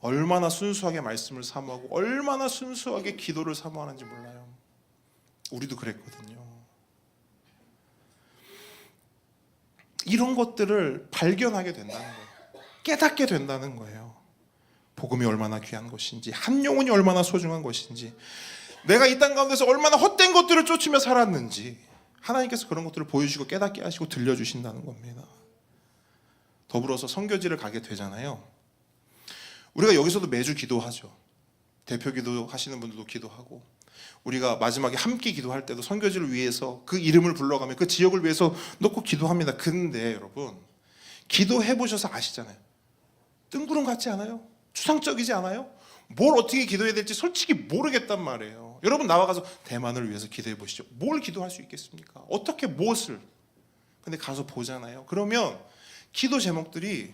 얼마나 순수하게 말씀을 사모하고 얼마나 순수하게 기도를 사모하는지 몰라요. 우리도 그랬거든요. 이런 것들을 발견하게 된다는 거예요. 깨닫게 된다는 거예요. 복음이 얼마나 귀한 것인지, 한 영혼이 얼마나 소중한 것인지, 내가 이 땅 가운데서 얼마나 헛된 것들을 쫓으며 살았는지 하나님께서 그런 것들을 보여주시고 깨닫게 하시고 들려주신다는 겁니다. 더불어서 선교지를 가게 되잖아요. 우리가 여기서도 매주 기도하죠. 대표 기도 하시는 분들도 기도하고, 우리가 마지막에 함께 기도할 때도 선교지를 위해서 그 이름을 불러가며 그 지역을 위해서 놓고 기도합니다. 근데 여러분, 기도해 보셔서 아시잖아요. 뜬구름 같지 않아요? 추상적이지 않아요? 뭘 어떻게 기도해야 될지 솔직히 모르겠단 말이에요. 여러분, 나와가서 대만을 위해서 기도해 보시죠. 뭘 기도할 수 있겠습니까? 어떻게 무엇을? 근데 가서 보잖아요. 그러면 기도 제목들이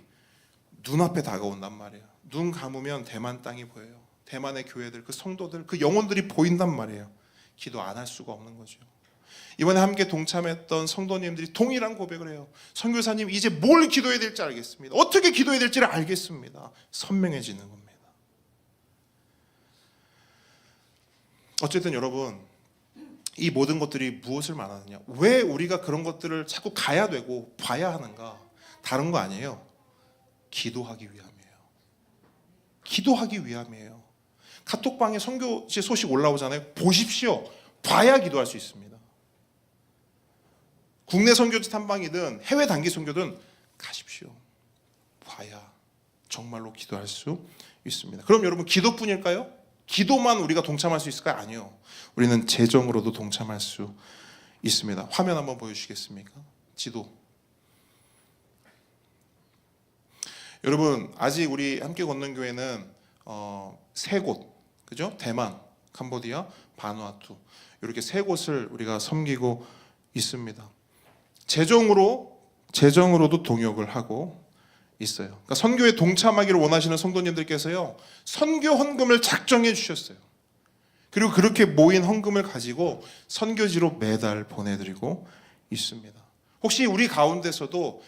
눈앞에 다가온단 말이에요. 눈 감으면 대만 땅이 보여요. 대만의 교회들, 그 성도들, 그 영혼들이 보인단 말이에요. 기도 안 할 수가 없는 거죠. 이번에 함께 동참했던 성도님들이 동일한 고백을 해요. 선교사님, 이제 뭘 기도해야 될지 알겠습니다. 어떻게 기도해야 될지를 알겠습니다. 선명해지는 겁니다. 어쨌든 여러분, 이 모든 것들이 무엇을 말하느냐, 왜 우리가 그런 것들을 자꾸 가야 되고 봐야 하는가? 다른 거 아니에요. 기도하기 위함이에요. 기도하기 위함이에요. 카톡방에 선교지 소식 올라오잖아요. 보십시오. 봐야 기도할 수 있습니다. 국내 선교지 탐방이든 해외 단기 선교든 가십시오. 봐야 정말로 기도할 수 있습니다. 그럼 여러분, 기도뿐일까요? 기도만 우리가 동참할 수 있을까요? 아니요. 우리는 재정으로도 동참할 수 있습니다. 화면 한번 보여주시겠습니까? 지도. 여러분, 아직 우리 함께 걷는 교회는 세 곳, 그죠? 대만, 캄보디아, 바누아투, 이렇게 세 곳을 우리가 섬기고 있습니다. 재정으로도 동역을 하고 있어요. 그러니까 선교에 동참하기를 원하시는 성도님들께서요, 선교 헌금을 작정해 주셨어요. 그리고 그렇게 모인 헌금을 가지고 선교지로 매달 보내드리고 있습니다. 혹시 우리 가운데서도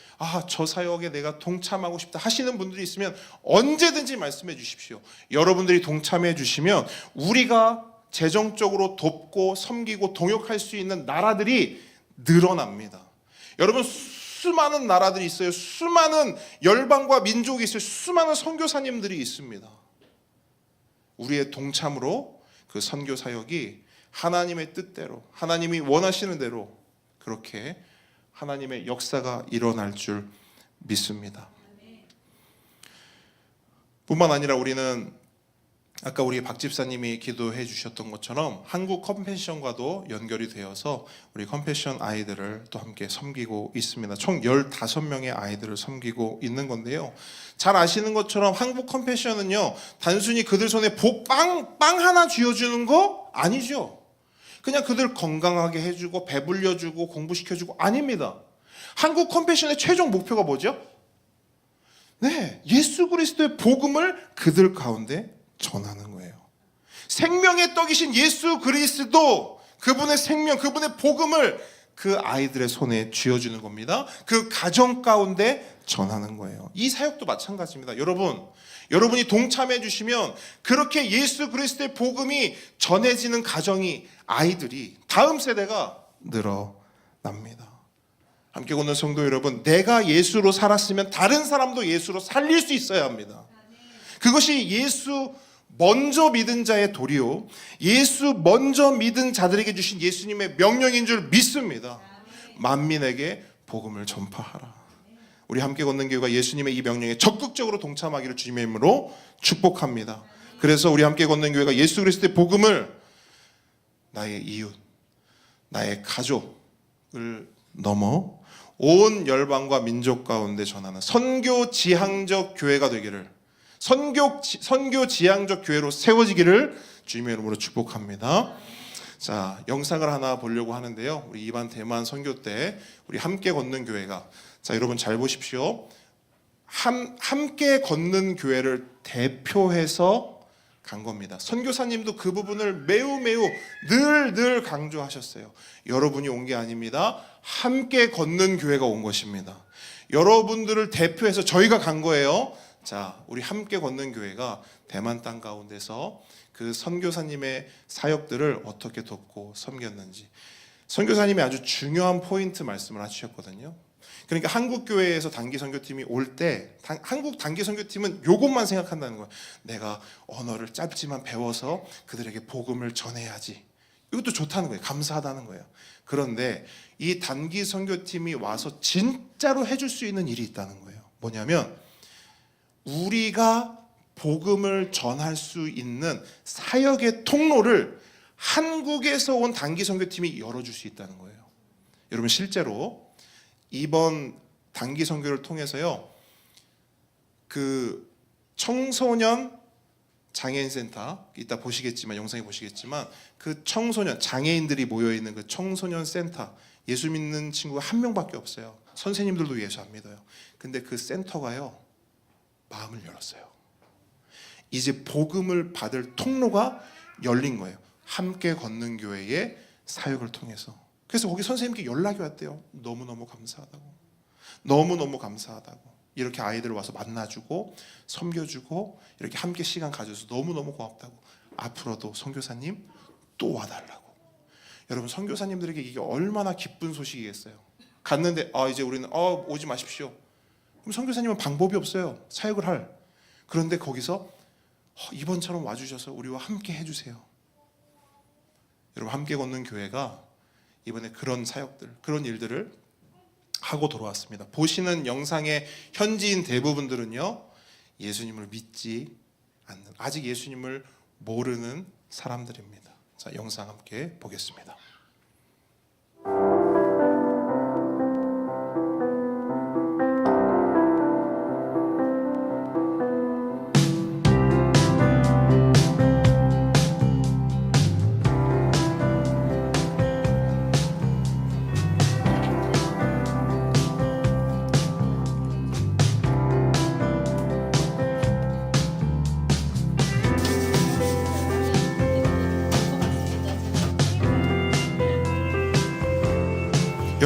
저 사역에 내가 동참하고 싶다 하시는 분들이 있으면 언제든지 말씀해 주십시오. 여러분들이 동참해 주시면 우리가 재정적으로 돕고 섬기고 동역할 수 있는 나라들이 늘어납니다. 여러분, 수많은 나라들이 있어요. 수많은 열방과 민족이 있어요. 수많은 선교사님들이 있습니다. 우리의 동참으로 그 선교 사역이 하나님의 뜻대로, 하나님이 원하시는 대로 그렇게 하나님의 역사가 일어날 줄 믿습니다. 뿐만 아니라 우리는 아까 우리 박 집사님이 기도해 주셨던 것처럼 한국 컴패션과도 연결이 되어서 우리 컴패션 아이들을 또 함께 섬기고 있습니다. 총 15명의 아이들을 섬기고 있는 건데요. 잘 아시는 것처럼 한국 컴패션은요, 단순히 그들 손에 빵 하나 쥐어주는 거 아니죠. 그냥 그들 건강하게 해주고 배불려주고 공부시켜주고 아닙니다. 한국 컴패션의 최종 목표가 뭐죠? 네, 예수 그리스도의 복음을 그들 가운데 전하는 거예요. 생명의 떡이신 예수 그리스도, 그분의 생명, 그분의 복음을 그 아이들의 손에 쥐어주는 겁니다. 그 가정 가운데 전하는 거예요. 이 사역도 마찬가지입니다. 여러분이 동참해 주시면 그렇게 예수 그리스도의 복음이 전해지는 가정이, 아이들이, 다음 세대가 늘어납니다. 함께 걷는 성도 여러분, 내가 예수로 살았으면 다른 사람도 예수로 살릴 수 있어야 합니다. 그것이 예수 먼저 믿은 자의 도리요, 예수 먼저 믿은 자들에게 주신 예수님의 명령인 줄 믿습니다. 만민에게 복음을 전파하라. 우리 함께 걷는 교회가 예수님의 이 명령에 적극적으로 동참하기를 주님의 이름으로 축복합니다. 그래서 우리 함께 걷는 교회가 예수 그리스도의 복음을 나의 이웃, 나의 가족을 넘어 온 열방과 민족 가운데 전하는 선교 지향적 교회가 되기를, 선교 지향적 교회로 세워지기를 주님의 이름으로 축복합니다. 자, 영상을 하나 보려고 하는데요. 우리 이반 대만 선교 때 우리 함께 걷는 교회가, 자, 여러분 잘 보십시오. 함께 걷는 교회를 대표해서 간 겁니다. 선교사님도 그 부분을 매우 늘 강조하셨어요. 여러분이 온 게 아닙니다. 함께 걷는 교회가 온 것입니다. 여러분들을 대표해서 저희가 간 거예요. 자, 우리 함께 걷는 교회가 대만 땅 가운데서 그 선교사님의 사역들을 어떻게 돕고 섬겼는지, 선교사님이 아주 중요한 포인트 말씀을 해주셨거든요. 그러니까 한국 교회에서 단기 선교팀이 올 때, 한국 단기 선교팀은 요것만 생각한다는 거예요. 내가 언어를 짧지만 배워서 그들에게 복음을 전해야지. 이것도 좋다는 거예요. 감사하다는 거예요. 그런데 이 단기 선교팀이 와서 진짜로 해줄 수 있는 일이 있다는 거예요. 뭐냐면 우리가 복음을 전할 수 있는 사역의 통로를 한국에서 온 단기 선교팀이 열어줄 수 있다는 거예요. 여러분, 실제로 이번 단기 선교를 통해서요, 그 청소년 장애인 센터, 이따 보시겠지만, 영상에 보시겠지만, 그 청소년 장애인들이 모여 있는 그 청소년 센터, 예수 믿는 친구가 한 명밖에 없어요. 선생님들도 예수 안 믿어요. 근데 그 센터가요, 마음을 열었어요. 이제 복음을 받을 통로가 열린 거예요. 함께 걷는 교회의 사역을 통해서. 그래서 거기 선생님께 연락이 왔대요. 너무너무 감사하다고. 너무너무 감사하다고. 이렇게 아이들 와서 만나주고 섬겨주고 이렇게 함께 시간 가져서 너무너무 고맙다고. 앞으로도 선교사님 또 와달라고. 여러분, 선교사님들에게 이게 얼마나 기쁜 소식이겠어요. 갔는데 이제 우리는 오지 마십시오. 그럼 선교사님은 방법이 없어요. 사역을 할. 그런데 거기서 이번처럼 와주셔서 우리와 함께 해주세요. 여러분, 함께 걷는 교회가 이번에 그런 사역들, 그런 일들을 하고 돌아왔습니다. 보시는 영상의 현지인 대부분들은요, 예수님을 믿지 않는, 아직 예수님을 모르는 사람들입니다. 자, 영상 함께 보겠습니다.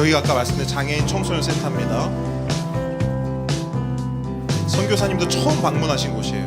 여기가 아까 말씀드린 장애인 청소년 센터입니다. 선교사님도 처음 방문하신 곳이에요.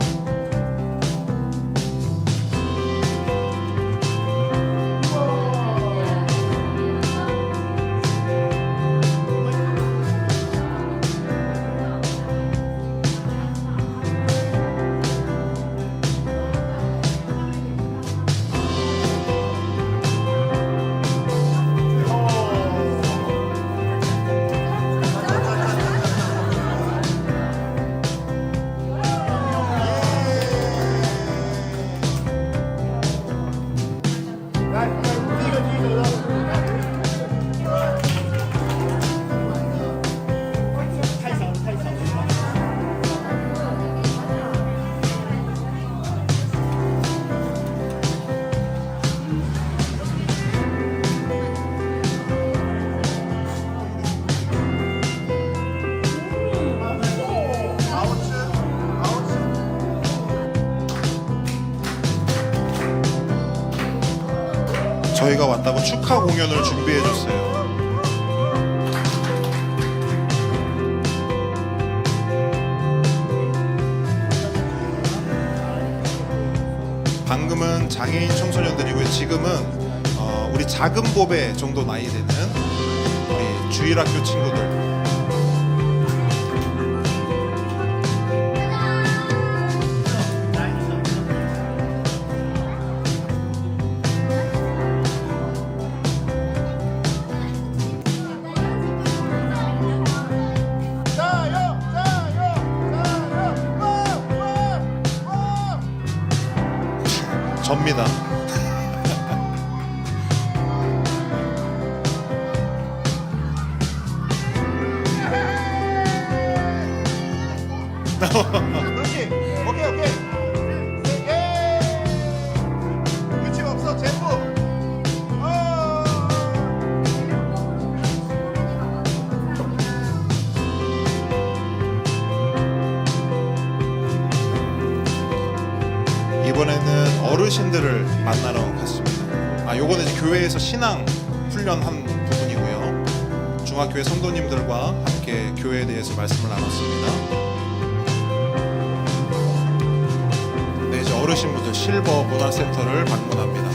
저희가 왔다고 축하 공연을 준비해 줬어요. 방금은 장애인 청소년들이고요. 지금은 우리 작은 보배 정도 나이 되는 우리 주일학교 친구들. 접니다. 그렇지. 오케이 오케이. 예. 규칙 없어. 제프. 이번에는 어르신들을 만나러 갔습니다. 요거는 이제 교회에서 신앙 훈련한 부분이고요. 중학교의 성도님들과 함께 교회에 대해서 말씀을 나눴습니다. 네, 이제 어르신분들 실버 문화센터를 방문합니다.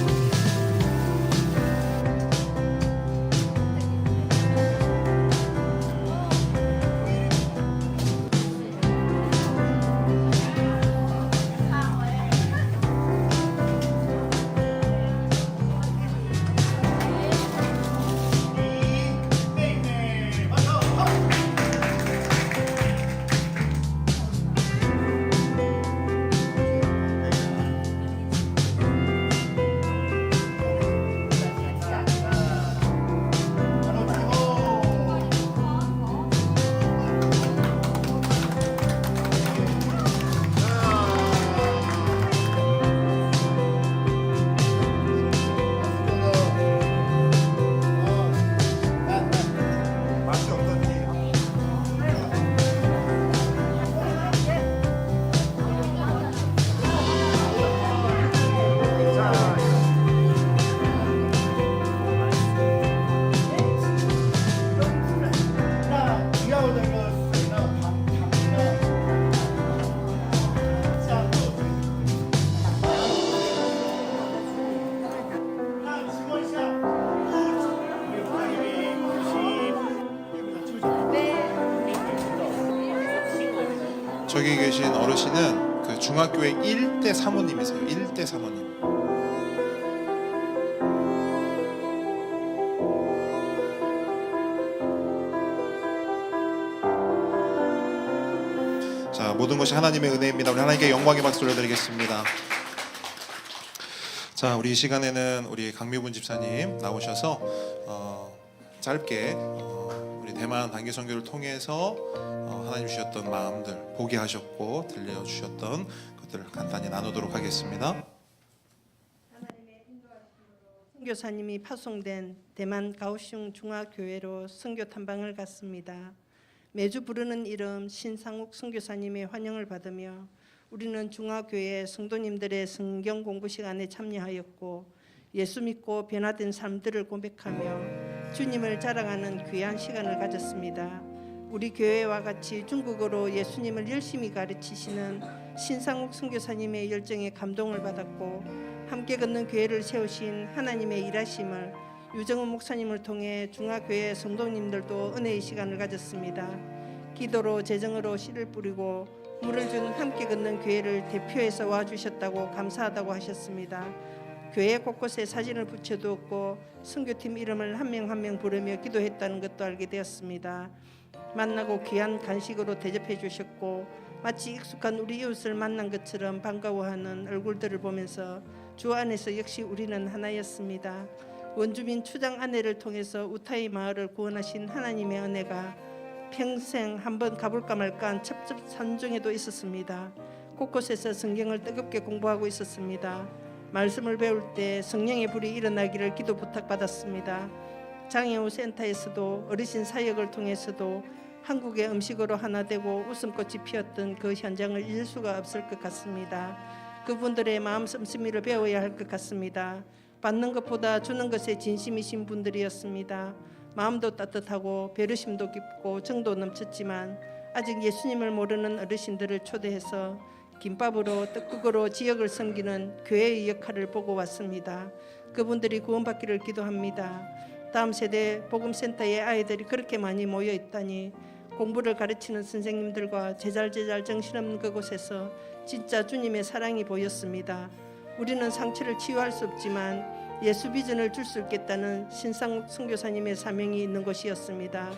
저기 계신 어르신은 그 중학교의 1대 사모님이세요. 1대 사모님. 자, 모든 것이 하나님의 은혜입니다. 우리 하나님께 영광의 박수 올려드리겠습니다. 자, 우리 이 시간에는 우리 강미분 집사님 나오셔서 짧게 우리 대만 단기 선교를 통해서 하나님 주셨던 마음들, 보게 하셨고 들려주셨던 것들을 간단히 나누도록 하겠습니다. 선교사님이 파송된 대만 가오슝 중화교회로 선교 탐방을 갔습니다. 매주 부르는 이름 신상욱 선교사님의 환영을 받으며 우리는 중화교회 성도님들의 성경 공부 시간에 참여하였고 예수 믿고 변화된 삶들을 고백하며 주님을 자랑하는 귀한 시간을 가졌습니다. 우리 교회와 같이 중국어로 예수님을 열심히 가르치시는 신상욱 선교사님의 열정에 감동을 받았고, 함께 걷는 교회를 세우신 하나님의 일하심을 유정은 목사님을 통해 중화교회 성도님들도 은혜의 시간을 가졌습니다. 기도로 재정으로 씨를 뿌리고 물을 준 함께 걷는 교회를 대표해서 와주셨다고 감사하다고 하셨습니다. 교회 곳곳에 사진을 붙여두었고 선교팀 이름을 한 명 한 명 부르며 기도했다는 것도 알게 되었습니다. 만나고 귀한 간식으로 대접해 주셨고 마치 익숙한 우리 이웃을 만난 것처럼 반가워하는 얼굴들을 보면서 주 안에서 역시 우리는 하나였습니다. 원주민 추장 아내를 통해서 우타이 마을을 구원하신 하나님의 은혜가 평생 한번 가볼까 말까한 첩첩산중에도 있었습니다. 곳곳에서 성경을 뜨겁게 공부하고 있었습니다. 말씀을 배울 때 성령의 불이 일어나기를 기도 부탁받았습니다. 장애우 센터에서도 어르신 사역을 통해서도 한국의 음식으로 하나 되고 웃음꽃이 피었던 그 현장을 잊을 수가 없을 것 같습니다. 그분들의 마음 씀씀이를 배워야 할 것 같습니다. 받는 것보다 주는 것에 진심이신 분들이었습니다. 마음도 따뜻하고 배려심도 깊고 정도 넘쳤지만 아직 예수님을 모르는 어르신들을 초대해서 김밥으로 떡국으로 지역을 섬기는 교회의 역할을 보고 왔습니다. 그분들이 구원받기를 기도합니다. 다음 세대 복음센터에 아이들이 그렇게 많이 모여 있다니 공부를 가르치는 선생님들과 제잘제잘 정신없는 그곳에서 진짜 주님의 사랑이 보였습니다. 우리는 상처를 치유할 수 없지만 예수 비전을 줄 수 있겠다는 신상욱 선교사님의 사명이 있는 곳이었습니다.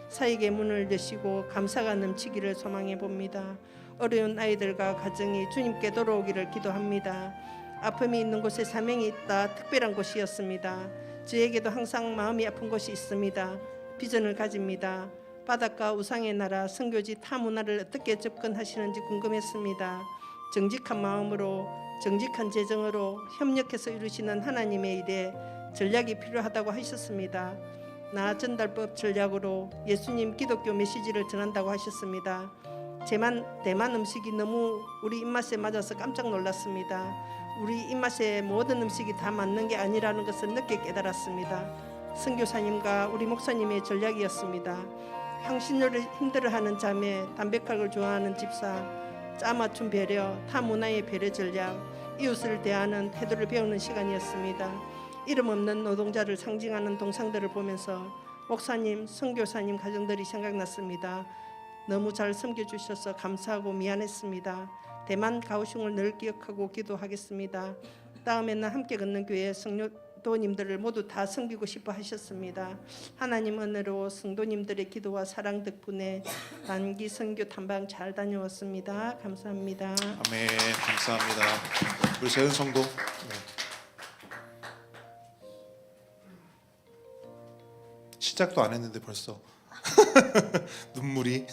사역의 문을 여시고 감사가 넘치기를 소망해 봅니다. 어려운 아이들과 가정이 주님께 돌아오기를 기도합니다. 아픔이 있는 곳에 사명이 있다. 특별한 곳이었습니다. 저에게도 항상 마음이 아픈 곳이 있습니다. 비전을 가집니다. 바닷가 우상의 나라 선교지 타 문화를 어떻게 접근하시는지 궁금했습니다. 정직한 마음으로 정직한 재정으로 협력해서 이루시는 하나님의 일에 전략이 필요하다고 하셨습니다. 나 전달법 전략으로 예수님 기독교 메시지를 전한다고 하셨습니다. 대만 음식이 너무 우리 입맛에 맞아서 깜짝 놀랐습니다. 우리 입맛에 모든 음식이 다 맞는 게 아니라는 것을 늦게 깨달았습니다. 선교사님과 우리 목사님의 전략이었습니다. 향신료를 힘들어하는 자매, 담백학을 좋아하는 집사, 짜맞춤 배려, 타 문화의 배려 전략, 이웃을 대하는 태도를 배우는 시간이었습니다. 이름 없는 노동자를 상징하는 동상들을 보면서 목사님, 선교사님 가정들이 생각났습니다. 너무 잘 섬겨주셔서 감사하고 미안했습니다. 대만 가오슝을 늘 기억하고 기도하겠습니다. 다음에는 함께 걷는 교회 성도님들을 모두 다 섬기고 싶어 하셨습니다. 하나님 은혜로 성도님들의 기도와 사랑 덕분에 단기 선교 탐방 잘 다녀왔습니다. 감사합니다. 아멘. 감사합니다. 우리 재은 성도. 네. 시작도 안 했는데 벌써 눈물이.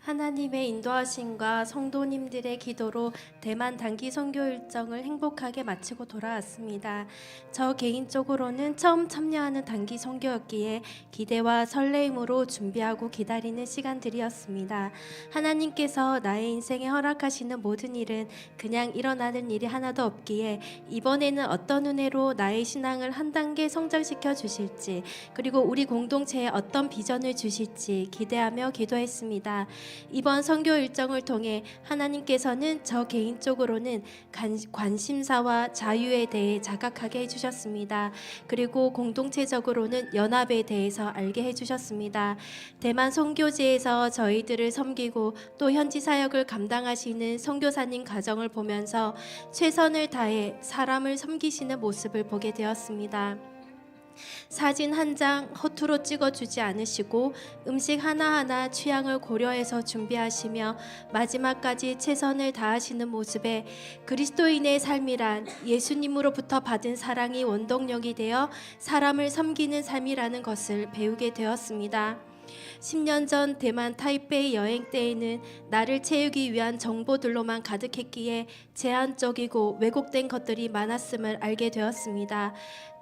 하나님의 인도하심과 성도님들의 기도로 대만 단기 선교 일정을 행복하게 마치고 돌아왔습니다. 저 개인적으로는 처음 참여하는 단기 선교였기에 기대와 설레임으로 준비하고 기다리는 시간들이었습니다. 하나님께서 나의 인생에 허락하시는 모든 일은 그냥 일어나는 일이 하나도 없기에 이번에는 어떤 은혜로 나의 신앙을 한 단계 성장시켜 주실지, 그리고 우리 공동체에 어떤 비전을 주실지 기대하며 기도했습니다. 이번 선교 일정을 통해 하나님께서는 저 개인적으로는 관심사와 자유에 대해 자각하게 해주셨습니다. 그리고 공동체적으로는 연합에 대해서 알게 해주셨습니다. 대만 선교지에서 저희들을 섬기고 또 현지 사역을 감당하시는 선교사님 가정을 보면서 최선을 다해 사람을 섬기시는 모습을 보게 되었습니다. 사진 한 장 허투루 찍어주지 않으시고 음식 하나하나 취향을 고려해서 준비하시며 마지막까지 최선을 다하시는 모습에 그리스도인의 삶이란 예수님으로부터 받은 사랑이 원동력이 되어 사람을 섬기는 삶이라는 것을 배우게 되었습니다. 10년 전 대만 타이베이 여행 때에는 나를 채우기 위한 정보들로만 가득했기에 제한적이고 왜곡된 것들이 많았음을 알게 되었습니다.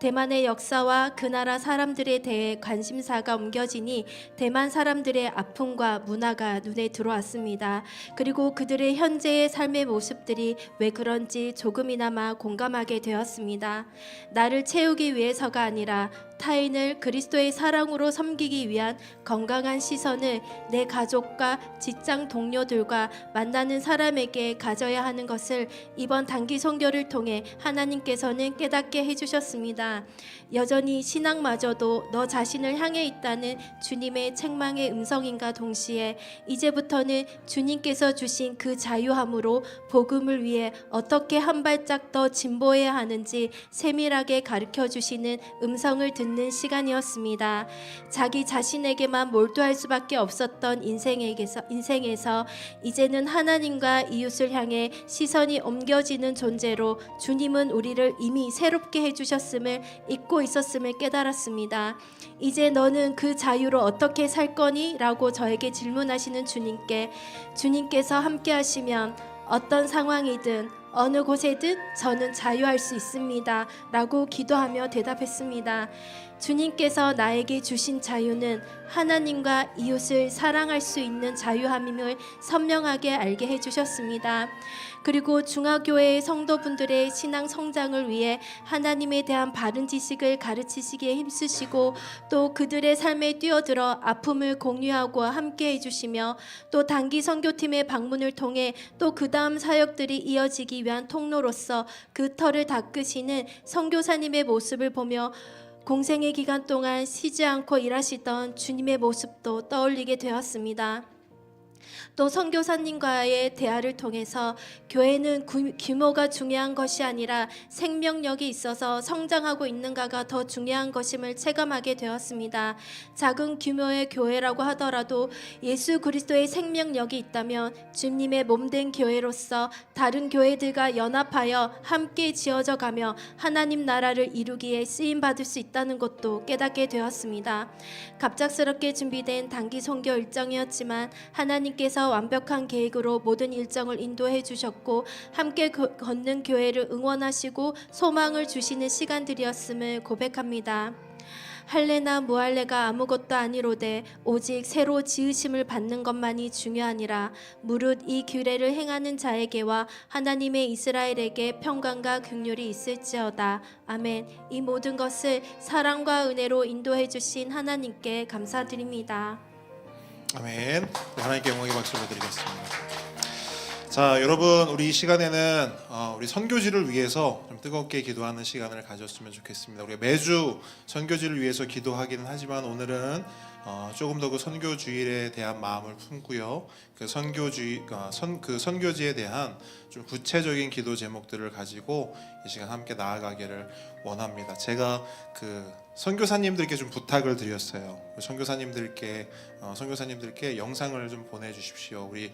대만의 역사와 그 나라 사람들에 대해 관심사가 옮겨지니 대만 사람들의 아픔과 문화가 눈에 들어왔습니다. 그리고 그들의 현재의 삶의 모습들이 왜 그런지 조금이나마 공감하게 되었습니다. 나를 채우기 위해서가 아니라 타인을 그리스도의 사랑으로 섬기기 위한 건강한 시선을 내 가족과 직장 동료들과 만나는 사람에게 가져야 하는 것을 이번 단기 선교를 통해 하나님께서는 깨닫게 해주셨습니다. 여전히 신앙마저도 너 자신을 향해 있다는 주님의 책망의 음성인가 동시에 이제부터는 주님께서 주신 그 자유함으로 복음을 위해 어떻게 한 발짝 더 진보해야 하는지 세밀하게 가르쳐 주시는 음성을 듣는 시간이었습니다. 자기 자신에게만 몰두할 수밖에 없었던 인생에서 이제는 하나님과 이웃을 향해 시선이 옮겨지는 존재로 주님은 우리를 이미 새롭게 해주셨음을 잊고 있었음을 깨달았습니다. 이제 너는 그 자유로 어떻게 살 거니? 라고 저에게 질문하시는 주님께서 함께 하시면 어떤 상황이든 어느 곳에든 저는 자유할 수 있습니다. 라고 기도하며 대답했습니다. 주님께서 나에게 주신 자유는 하나님과 이웃을 사랑할 수 있는 자유함임을 선명하게 알게 해주셨습니다. 그리고 중화교회의 성도분들의 신앙 성장을 위해 하나님에 대한 바른 지식을 가르치시기에 힘쓰시고 또 그들의 삶에 뛰어들어 아픔을 공유하고 함께 해주시며 또 단기 선교팀의 방문을 통해 또 그 다음 사역들이 이어지기 위한 통로로서 그 터를 닦으시는 선교사님의 모습을 보며 공생의 기간 동안 쉬지 않고 일하시던 주님의 모습도 떠올리게 되었습니다. 또 선교사님과의 대화를 통해서 교회는 규모가 중요한 것이 아니라 생명력이 있어서 성장하고 있는가가 더 중요한 것임을 체감하게 되었습니다. 작은 규모의 교회라고 하더라도 예수 그리스도의 생명력이 있다면 주님의 몸된 교회로서 다른 교회들과 연합하여 함께 지어져 가며 하나님 나라를 이루기에 쓰임받을 수 있다는 것도 깨닫게 되었습니다. 갑작스럽게 준비된 단기 선교 일정이었지만 하나님께서 완벽한 계획으로 모든 일정을 인도해 주셨고 함께 걷는 교회를 응원하시고 소망을 주시는 시간들이었음을 고백합니다. 할례나 무할례가 아무것도 아니로되 오직 새로 지으심을 받는 것만이 중요하니라. 무릇 이 규례를 행하는 자에게와 하나님의 이스라엘에게 평강과 긍휼이 있을지어다. 아멘. 이 모든 것을 사랑과 은혜로 인도해 주신 하나님께 감사드립니다. 아멘. 하나님께 영광의 박수를 드리겠습니다. 자, 여러분, 우리 이 시간에는 우리 선교지를 위해서 좀 뜨겁게 기도하는 시간을 가졌으면 좋겠습니다. 우리가 매주 선교지를 위해서 기도하기는 하지만 오늘은 조금 더 그 선교 주일에 대한 마음을 품고요. 그 선교지에 대한 좀 구체적인 기도 제목들을 가지고 이 시간 함께 나아가기를 원합니다. 제가 그 선교사님들께 좀 부탁을 드렸어요. 선교사님들께 영상을 좀 보내주십시오. 우리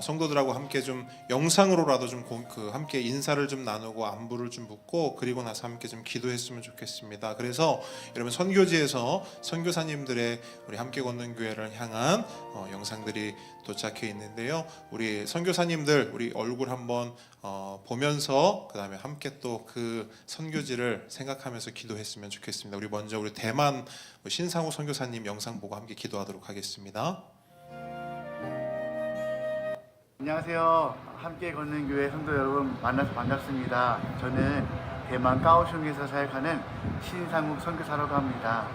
성도들하고 함께 좀 영상으로라도 좀 함께 인사를 좀 나누고 안부를 좀 묻고 그리고 나서 함께 좀 기도했으면 좋겠습니다. 그래서 여러분 선교지에서 선교사님들의 우리 함께 걷는 교회를 향한 영상들이 도착해 있는데요. 우리 선교사님들 우리 얼굴 한번 보면서 그 다음에 함께 또 그 선교지를 생각하면서 기도했으면 좋겠습니다. 우리 먼저 우리 대만 신상우 선교사님 영상 보고 함께 기도하도록 하겠습니다. 안녕하세요. 함께 걷는 교회 성도 여러분 만나서 반갑습니다. 저는 대만 까오슝에서 사역하는 신상욱 선교사라고 합니다.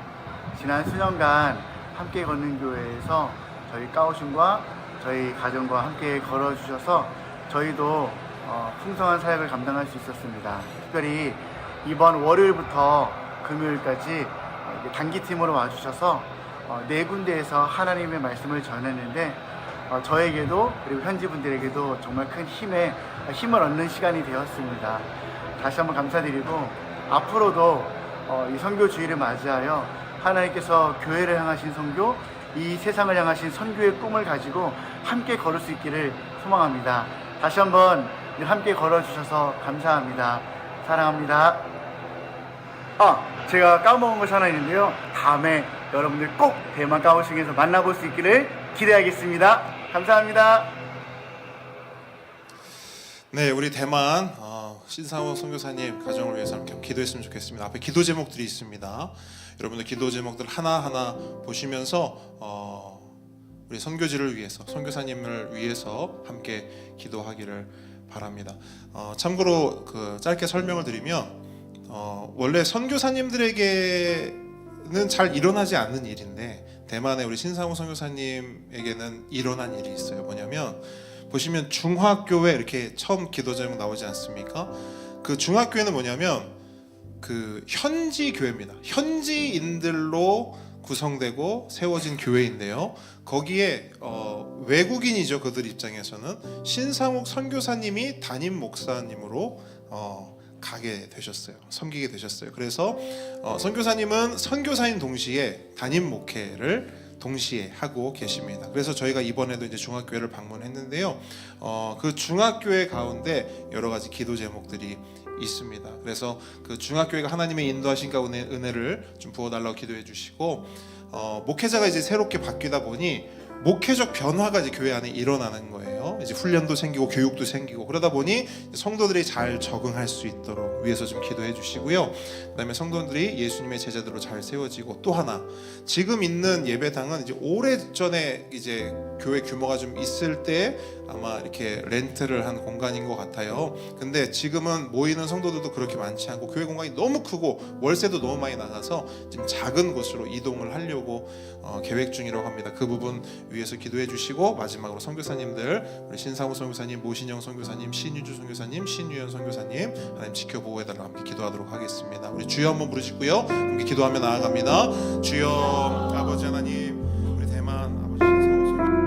지난 수년간 함께 걷는 교회에서 저희 까오슝과 저희 가정과 함께 걸어주셔서 저희도 풍성한 사역을 감당할 수 있었습니다. 특별히 이번 월요일부터 금요일까지 단기팀으로 와주셔서 4군데에서 하나님의 말씀을 전했는데 저에게도 그리고 현지 분들에게도 정말 큰 힘을 얻는 시간이 되었습니다. 다시 한번 감사드리고 앞으로도 이 선교 주일을 맞이하여 하나님께서 교회를 향하신 선교, 이 세상을 향하신 선교의 꿈을 가지고 함께 걸을 수 있기를 소망합니다. 다시 한번 함께 걸어주셔서 감사합니다. 사랑합니다. 제가 까먹은 것이 하나 있는데요. 다음에 여러분들 꼭 대만 까오슝에서 만나볼 수 있기를 기대하겠습니다. 감사합니다. 네, 우리 대만 신상호 선교사님 가정을 위해서 함께 기도했으면 좋겠습니다. 앞에 기도 제목들이 있습니다. 여러분들 기도 제목들 하나하나 보시면서 우리 선교지를 위해서, 선교사님을 위해서 함께 기도하기를 바랍니다. 참고로 그 짧게 설명을 드리면 원래 선교사님들에게는 잘 일어나지 않는 일인데 대만의 우리 신상호 선교사님에게는 일어난 일이 있어요. 뭐냐면 보시면 중화교회 이렇게 처음 기도 제목 나오지 않습니까? 그 중화교회는 뭐냐면 그 현지 교회입니다. 현지인들로 구성되고 세워진 교회인데요. 거기에 외국인이죠. 그들 입장에서는 신상욱 선교사님이 담임 목사님으로 가게 되셨어요. 섬기게 되셨어요. 그래서 선교사님은 선교사인 동시에 담임 목회를 동시에 하고 계십니다. 그래서 저희가 이번에도 이제 중학교회를 방문했는데요. 그 중학교회 가운데 여러 가지 기도 제목들이 있습니다. 그래서 그 중학교회가 하나님의 인도하신 가운데 은혜를 좀 부어달라고 기도해 주시고 목회자가 이제 새롭게 바뀌다 보니 목회적 변화가 이제 교회 안에 일어나는 거예요. 이제 훈련도 생기고 교육도 생기고 그러다 보니 성도들이 잘 적응할 수 있도록 위해서 좀 기도해 주시고요. 그다음에 성도들이 예수님의 제자들로 잘 세워지고 또 하나 지금 있는 예배당은 이제 오래전에 이제 교회 규모가 좀 있을 때 아마 이렇게 렌트를 한 공간인 것 같아요. 근데 지금은 모이는 성도들도 그렇게 많지 않고 교회 공간이 너무 크고 월세도 너무 많이 나가서 지금 작은 곳으로 이동을 하려고 계획 중이라고 합니다. 그 부분 위해서 기도해 주시고 마지막으로 선교사님들 우리 신상호 선교사님, 모신영 선교사님, 신유주 선교사님, 신유연 선교사님 하나님 지켜보호해달라고 함께 기도하도록 하겠습니다. 우리 주여 한번 부르시고요. 함께 기도하며 나아갑니다. 주여 아버지 하나님 우리 대만 아버지 신상호 선교사님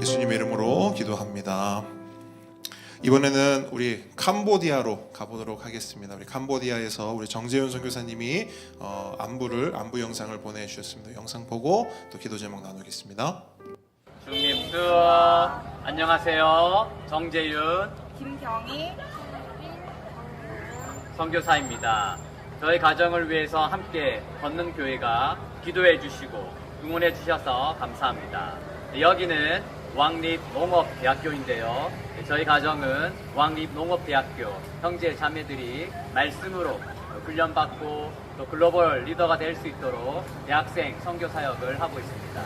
예수님의 이름으로 기도합니다. 이번에는 우리 캄보디아로 가보도록 하겠습니다. 우리 캄보디아에서 우리 정재윤 선교사님이 안부 영상을 보내주셨습니다. 영상 보고 또 기도 제목 나누겠습니다. 주님 뜻 안녕하세요. 정재윤 김경희 선교사입니다. 저희 가정을 위해서 함께 걷는 교회가 기도해 주시고 응원해 주셔서 감사합니다. 여기는 왕립농업대학교인데요. 저희 가정은 왕립농업대학교 형제 자매들이 말씀으로 훈련받고 또 글로벌 리더가 될 수 있도록 대학생 선교 사역을 하고 있습니다.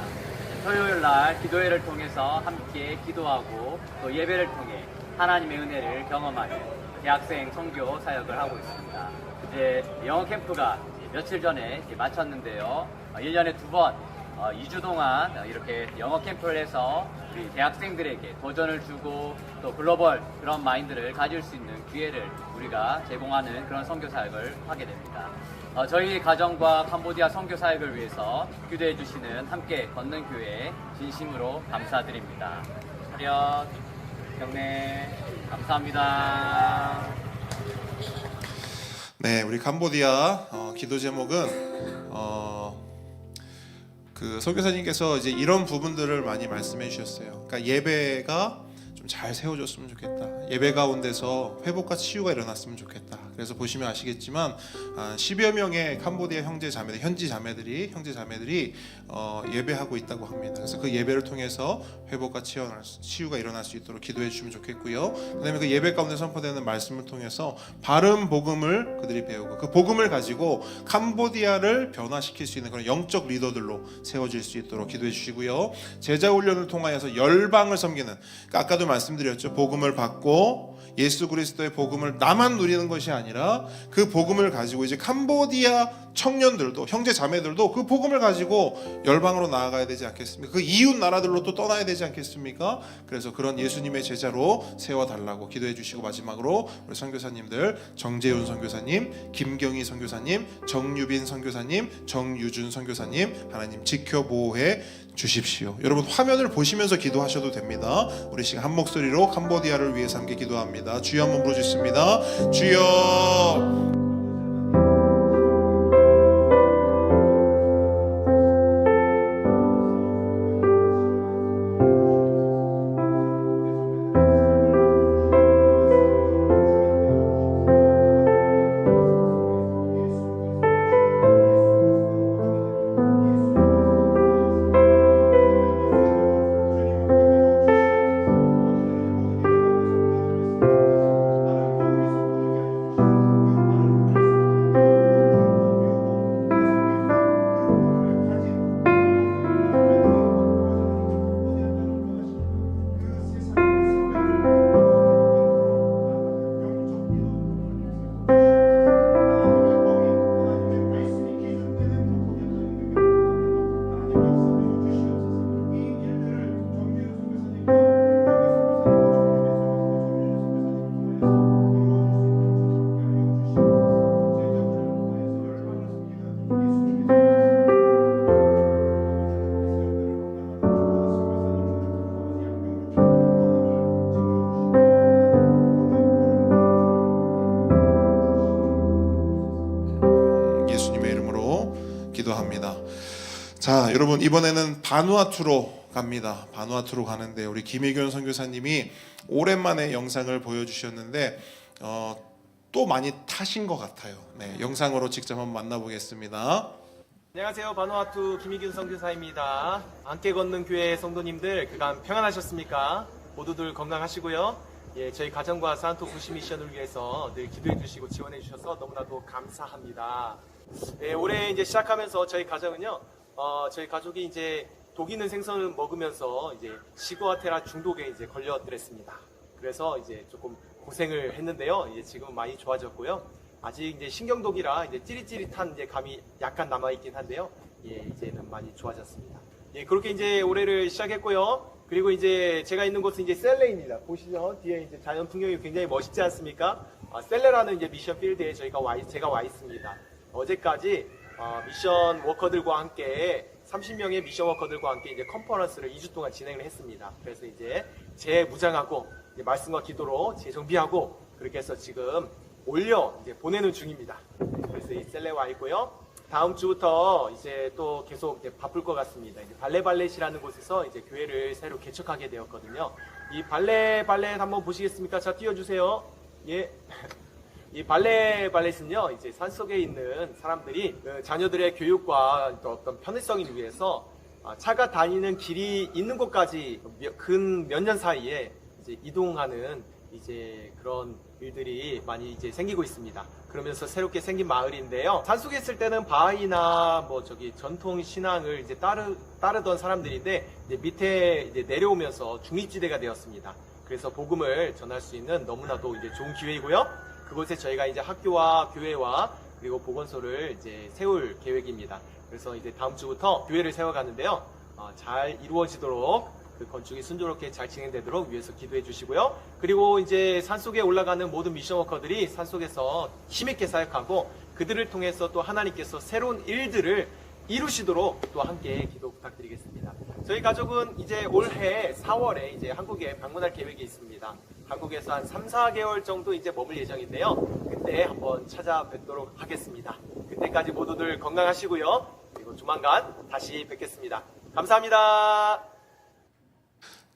토요일 날 기도회를 통해서 함께 기도하고 또 예배를 통해 하나님의 은혜를 경험하는 대학생 선교 사역을 하고 있습니다. 이제 영어 캠프가 며칠 전에 마쳤는데요. 1년에 2번 2주 동안 이렇게 영어 캠프를 해서 우리 대학생들에게 도전을 주고 또 글로벌 그런 마인드를 가질 수 있는 기회를 우리가 제공하는 그런 선교 사역을 하게 됩니다. 저희 가정과 캄보디아 선교 사역을 위해서 기도해 주시는 함께 걷는 교회에 진심으로 감사드립니다. 차렷 경례 감사합니다. 네, 우리 캄보디아 기도 제목은 그 선교사님께서 이제 이런 부분들을 많이 말씀해 주셨어요. 그러니까 예배가 좀 잘 세워줬으면 좋겠다. 예배 가운데서 회복과 치유가 일어났으면 좋겠다. 그래서 보시면 아시겠지만 10여 명의 캄보디아 형제 자매들, 현지 자매들이 예배하고 있다고 합니다. 그래서 그 예배를 통해서 회복과 치유가 일어날 수 있도록 기도해 주시면 좋겠고요. 그다음에 그 예배 가운데 선포되는 말씀을 통해서 바른 복음을 그들이 배우고 그 복음을 가지고 캄보디아를 변화시킬 수 있는 그런 영적 리더들로 세워질 수 있도록 기도해 주시고요. 제자 훈련을 통하여서 열방을 섬기는, 그러니까 아까도 말씀드렸죠. 복음을 받고 예수 그리스도의 복음을 나만 누리는 것이 아니라 그 복음을 가지고 이제 캄보디아 청년들도, 형제 자매들도 그 복음을 가지고 열방으로 나아가야 되지 않겠습니까? 그 이웃 나라들로 또 떠나야 되지 않겠습니까? 그래서 그런 예수님의 제자로 세워달라고 기도해 주시고, 마지막으로 우리 선교사님들 정재훈 선교사님, 김경희 선교사님, 정유빈 선교사님, 정유준 선교사님 하나님 지켜 보호해 주십시오. 여러분 화면을 보시면서 기도하셔도 됩니다. 우리 시간 한 목소리로 캄보디아를 위해서 함께 기도합니다. 주여 한번 부르셨습니다. 주여. 기도합니다. 자, 여러분 이번에는 바누아투로 갑니다. 바누아투로 가는데 우리 김희균 선교사님이 오랜만에 영상을 보여주셨는데 또 많이 타신 것 같아요. 네, 영상으로 직접 한번 만나보겠습니다. 안녕하세요. 바누아투 김희균 선교사입니다. 함께 걷는 교회 성도님들 그간 평안하셨습니까? 모두들 건강하시고요. 예, 저희 가정과 산토 부시 미션을 위해서 늘 기도해 주시고 지원해 주셔서 너무나도 감사합니다. 예, 올해 이제 시작하면서 저희 가정은요, 저희 가족이 이제 독 있는 생선을 먹으면서 이제 시고아테라 중독에 이제 걸려들었습니다. 그래서 이제 조금 고생을 했는데요. 이제 지금 많이 좋아졌고요. 아직 이제 신경독이라 이제 찌릿찌릿한 이제 감이 약간 남아있긴 한데요. 예, 이제는 많이 좋아졌습니다. 예, 그렇게 이제 올해를 시작했고요. 그리고 이제 제가 있는 곳은 이제 셀레입니다. 보시죠. 뒤에 이제 자연 풍경이 굉장히 멋있지 않습니까? 셀레라는 이제 미션 필드에 제가 와 있습니다. 어제까지 미션 워커들과 함께 30명의 미션 워커들과 함께 이제 컨퍼런스를 2주 동안 진행을 했습니다. 그래서 이제 재무장하고 이제 말씀과 기도로 재정비하고 그렇게 해서 지금 올려 이제 보내는 중입니다. 그래서 이 셀레 와 있고요. 다음 주부터 이제 또 계속 이제 바쁠 것 같습니다. 이제 발렛이라는 곳에서 이제 교회를 새로 개척하게 되었거든요. 이 발렛 한번 보시겠습니까? 자, 띄워주세요. 예. 이 발렛은요, 이제 산속에 있는 사람들이 그 자녀들의 교육과 또 어떤 편의성을 위해서 차가 다니는 길이 있는 곳까지 근 몇 년 사이에 이제 이동하는 이제 그런 일들이 많이 이제 생기고 있습니다. 그러면서 새롭게 생긴 마을인데요. 산속에 있을 때는 바하이나 뭐 저기 전통 신앙을 이제 따르던 사람들인데 이제 밑에 이제 내려오면서 중립지대가 되었습니다. 그래서 복음을 전할 수 있는 너무나도 이제 좋은 기회이고요. 그곳에 저희가 이제 학교와 교회와 그리고 보건소를 이제 세울 계획입니다. 그래서 이제 다음 주부터 교회를 세워가는데요. 잘 이루어지도록 그 건축이 순조롭게 잘 진행되도록 위해서 기도해 주시고요. 그리고 이제 산속에 올라가는 모든 미션 워커들이 산속에서 힘있게 사역하고 그들을 통해서 또 하나님께서 새로운 일들을 이루시도록 또 함께 기도 부탁드리겠습니다. 저희 가족은 이제 올해 4월에 이제 한국에 방문할 계획이 있습니다. 한국에서 한 3, 4개월 정도 이제 머물 예정인데요. 그때 한번 찾아뵙도록 하겠습니다. 그때까지 모두들 건강하시고요. 그리고 조만간 다시 뵙겠습니다. 감사합니다.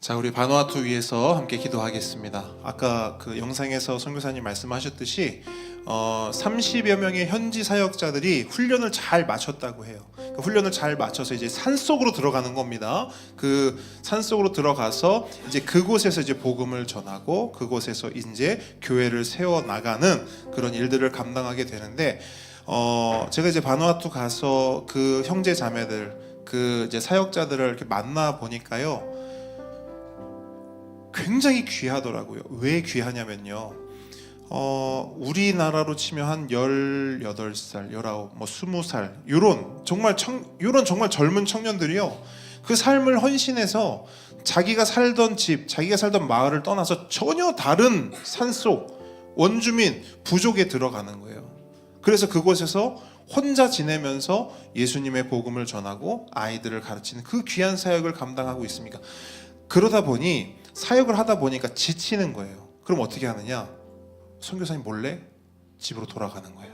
자, 우리 바누아투 위해서 함께 기도하겠습니다. 아까 그 영상에서 선교사님 말씀하셨듯이 30여 명의 현지 사역자들이 훈련을 잘 마쳤다고 해요. 그 훈련을 잘 마쳐서 이제 산 속으로 들어가는 겁니다. 그 산 속으로 들어가서 이제 그곳에서 이제 복음을 전하고 그곳에서 이제 교회를 세워 나가는 그런 일들을 감당하게 되는데, 제가 이제 바누아투 가서 그 형제 자매들, 그 이제 사역자들을 이렇게 만나 보니까요, 굉장히 귀하더라고요. 왜 귀하냐면요, 우리나라로 치면 한 18살, 19, 뭐 20살 요런 정말 젊은 청년들이요, 그 삶을 헌신해서 자기가 살던 집, 자기가 살던 마을을 떠나서 전혀 다른 산속 원주민 부족에 들어가는 거예요. 그래서 그곳에서 혼자 지내면서 예수님의 복음을 전하고 아이들을 가르치는 그 귀한 사역을 감당하고 있습니까? 그러다 보니 사역을 하다 보니까 지치는 거예요. 그럼 어떻게 하느냐? 선교사님 몰래 집으로 돌아가는 거예요.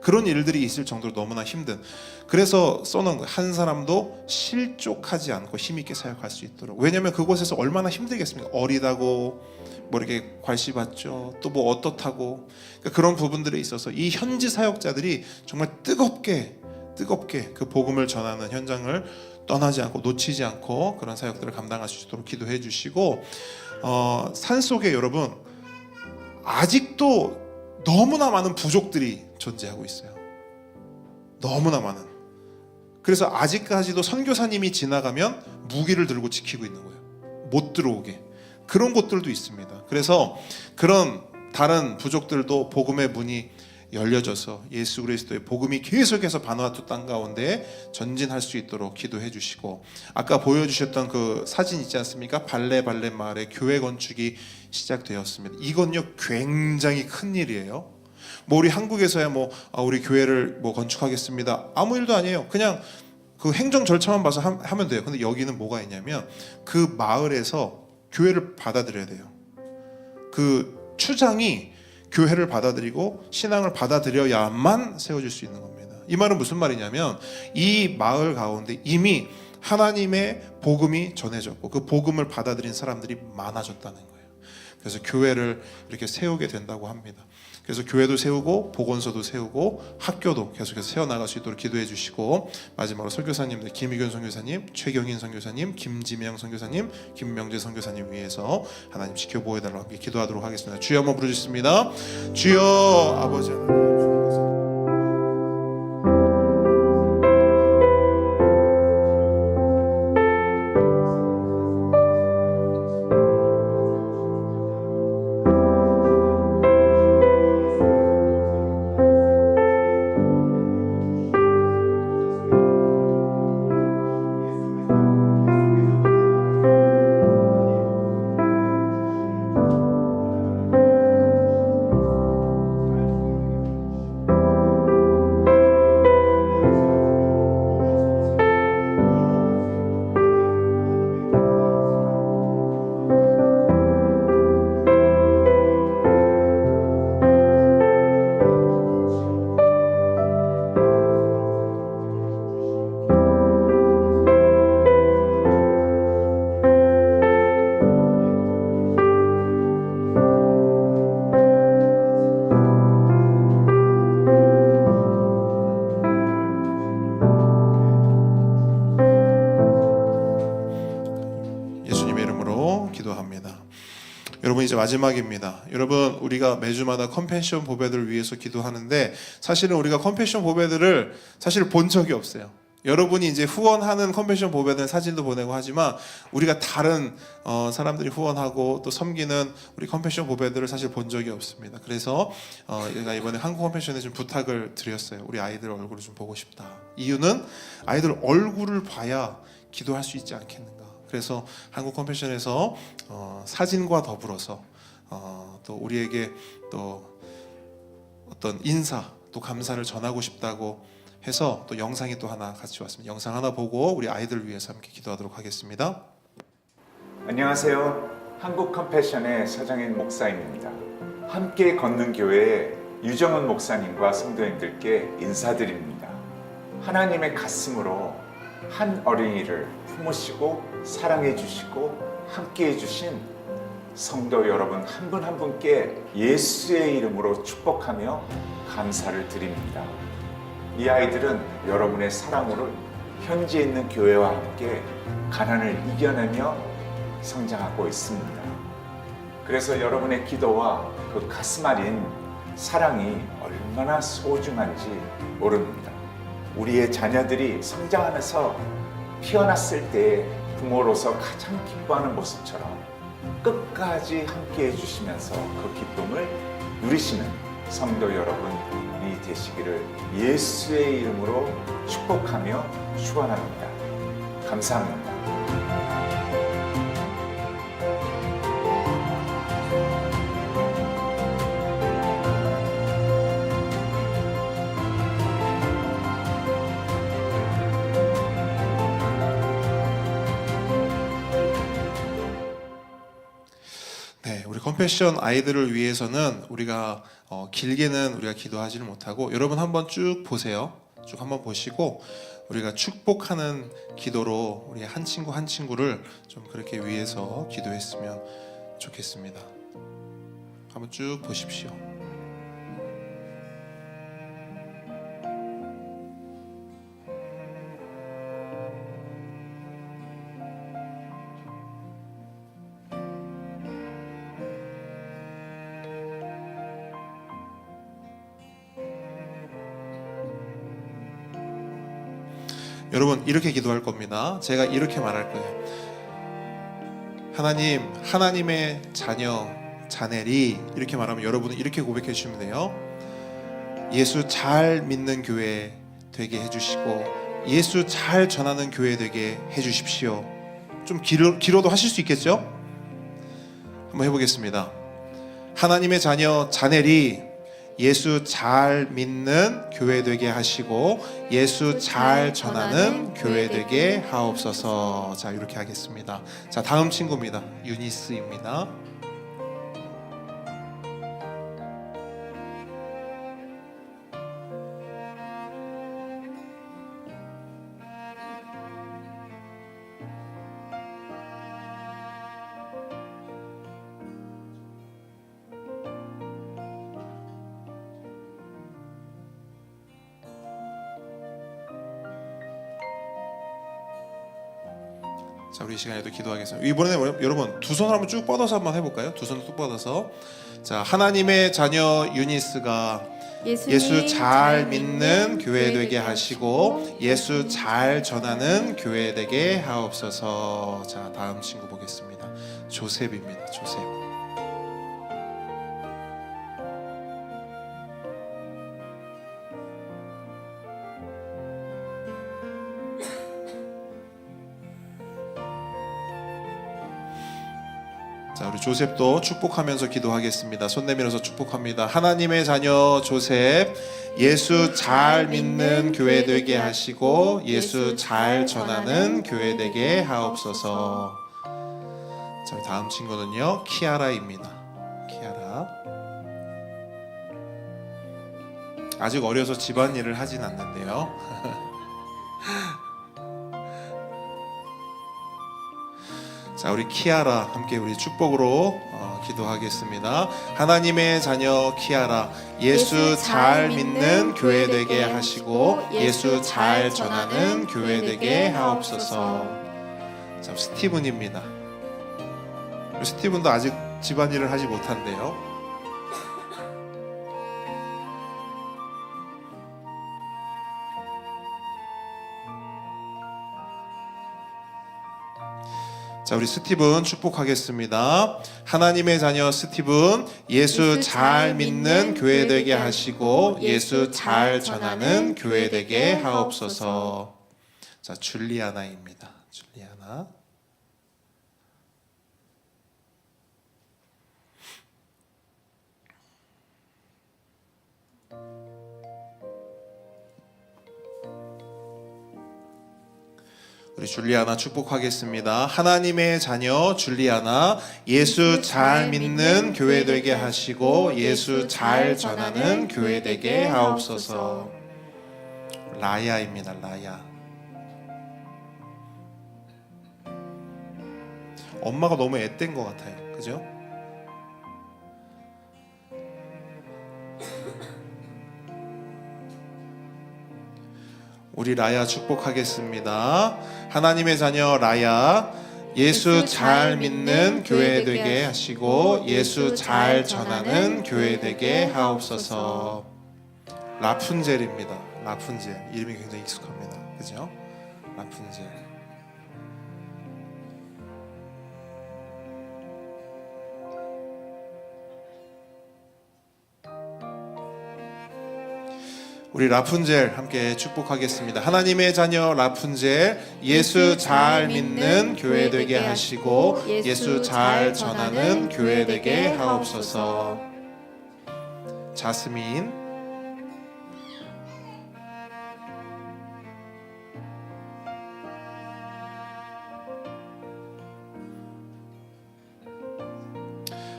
그런 일들이 있을 정도로 너무나 힘든, 그래서 써놓은 거예요. 한 사람도 실족하지 않고 힘있게 사역할 수 있도록. 왜냐하면 그곳에서 얼마나 힘들겠습니까? 어리다고 뭐 이렇게 괄시받죠, 또 뭐 어떻다고. 그러니까 그런 부분들에 있어서 이 현지 사역자들이 정말 뜨겁게 그 복음을 전하는 현장을 떠나지 않고 놓치지 않고 그런 사역들을 감당할 수 있도록 기도해 주시고, 산속에 여러분 아직도 너무나 많은 부족들이 존재하고 있어요. 너무나 많은. 그래서 아직까지도 선교사님이 지나가면 무기를 들고 지키고 있는 거예요. 못 들어오게. 그런 곳들도 있습니다. 그래서 그런 다른 부족들도 복음의 문이 열려져서 예수 그리스도의 복음이 계속해서 바누아투 땅 가운데 전진할 수 있도록 기도해 주시고, 아까 보여주셨던 그 사진 있지 않습니까? 발레 마을의 교회 건축이 시작되었습니다. 이건요 굉장히 큰 일이에요. 뭐 우리 한국에서야 뭐 우리 교회를 뭐 건축하겠습니다, 아무 일도 아니에요. 그냥 그 행정 절차만 봐서 하면 돼요. 근데 여기는 뭐가 있냐면 그 마을에서 교회를 받아들여야 돼요. 그 추장이 교회를 받아들이고 신앙을 받아들여야만 세워질 수 있는 겁니다. 이 말은 무슨 말이냐면 이 마을 가운데 이미 하나님의 복음이 전해졌고 그 복음을 받아들인 사람들이 많아졌다는 거예요. 그래서 교회를 이렇게 세우게 된다고 합니다. 그래서 교회도 세우고 보건소도 세우고 학교도 계속해서 세워나갈 수 있도록 기도해 주시고, 마지막으로 선교사님들 김희균 선교사님, 최경인 선교사님, 김지명 선교사님, 김명재 선교사님 위해서 하나님 지켜보여 달라고 함께 기도하도록 하겠습니다. 주여 한번 부르셨습니다. 주여 아버지 하나님, 여러분 이제 마지막입니다. 여러분 우리가 매주마다 컴패션 보배들을 위해서 기도하는데 사실은 우리가 컴패션 보배들을 사실 본 적이 없어요. 여러분이 이제 후원하는 컴패션 보배들 사진도 보내고 하지만 우리가 다른 사람들이 후원하고 또 섬기는 우리 컴패션 보배들을 사실 본 적이 없습니다. 그래서 제가 이번에 한국 컴패션에 좀 부탁을 드렸어요. 우리 아이들 얼굴을 좀 보고 싶다. 이유는 아이들 얼굴을 봐야 기도할 수 있지 않겠는가. 그래서 한국 컴패션에서 사진과 더불어서 또 우리에게 또 어떤 인사 또 감사를 전하고 싶다고 해서 또 영상이 또 하나 같이 왔습니다. 영상 하나 보고 우리 아이들 위해서 함께 기도하도록 하겠습니다. 안녕하세요. 한국 컴패션의 서정인 목사입니다. 함께 걷는 교회의 유정원 목사님과 성도님들께 인사드립니다. 하나님의 가슴으로 한 어린이를 품으시고 사랑해 주시고 함께 해주신 성도 여러분 한 분 한 분께 예수의 이름으로 축복하며 감사를 드립니다. 이 아이들은 여러분의 사랑으로 현지에 있는 교회와 함께 가난을 이겨내며 성장하고 있습니다. 그래서 여러분의 기도와 그 가슴 아린 사랑이 얼마나 소중한지 모릅니다. 우리의 자녀들이 성장하면서 피어났을 때 부모로서 가장 기뻐하는 모습처럼 끝까지 함께 해주시면서 그 기쁨을 누리시는 성도 여러분이 되시기를 예수의 이름으로 축복하며 축원합니다. 감사합니다. 네, 우리 컴패션 아이들을 위해서는 우리가 길게는 우리가 기도하지를 못하고 여러분 한번 쭉 보세요. 쭉 한번 보시고 우리가 축복하는 기도로 우리 한 친구 한 친구를 좀 그렇게 위해서 기도했으면 좋겠습니다. 한번 쭉 보십시오. 여러분 이렇게 기도할 겁니다. 제가 이렇게 말할 거예요. 하나님, 하나님의 자녀, 자넬이 이렇게 말하면 여러분은 이렇게 고백해 주시면 돼요. 예수 잘 믿는 교회 되게 해주시고 예수 잘 전하는 교회 되게 해주십시오. 좀 길어도 하실 수 있겠죠? 한번 해보겠습니다. 하나님의 자녀, 자넬이 예수 잘 믿는 교회 되게 하시고 예수 잘 전하는 교회 되게 하옵소서. 자, 이렇게 하겠습니다. 자, 다음 친구입니다. 유니스입니다. 자, 우리 이 시간에도 기도하겠습니다. 이번에는 여러분 두 손을 한번 쭉 뻗어서 한번 해볼까요? 두 손을 쭉 뻗어서. 자, 하나님의 자녀 유니스가 예수 잘 믿는 교회 되게 하시고 예수 잘 전하는 교회 되게 하옵소서. 자, 다음 친구 보겠습니다. 조셉입니다. 조셉. 자, 우리 조셉도 축복하면서 기도하겠습니다. 손 내밀어서 축복합니다. 하나님의 자녀 조셉, 예수 잘 믿는 교회 되게 하시고 예수 잘 전하는 교회 되게 하옵소서. 자, 다음 친구는요, 키아라입니다. 키아라. 아직 어려서 집안일을 하진 않는데요. 자, 우리 키아라 함께 우리 축복으로 기도하겠습니다. 하나님의 자녀 키아라, 예수 잘 믿는 교회 되게 하시고 예수 잘 전하는 교회 되게 하옵소서. 자, 스티븐입니다. 스티븐도 아직 집안일을 하지 못한대요. 자, 우리 스티븐 축복하겠습니다. 하나님의 자녀 스티븐, 예수 잘 믿는 교회 되게 하시고 예수 잘 전하는 교회 되게 하옵소서. 자, 줄리아나입니다. 줄리아나. 우리 줄리아나 축복하겠습니다. 하나님의 자녀 줄리아나, 예수 잘 믿는 교회 되게 하시고 예수 잘 전하는 교회 되게 하옵소서. 라야입니다. 라야. 엄마가 너무 앳된 것 같아요. 그죠? 우리 라야 축복하겠습니다. 하나님의 자녀 라야, 예수 잘 믿는 교회 되게 하시고 예수 잘 전하는 교회 되게 하옵소서. 라푼젤입니다. 라푼젤 이름이 굉장히 익숙합니다. 그죠? 라푼젤. 우리 라푼젤 함께 축복하겠습니다. 하나님의 자녀 라푼젤, 예수 잘 믿는 교회 되게 하시고 예수 잘 전하는 교회 되게 하옵소서. 자스민,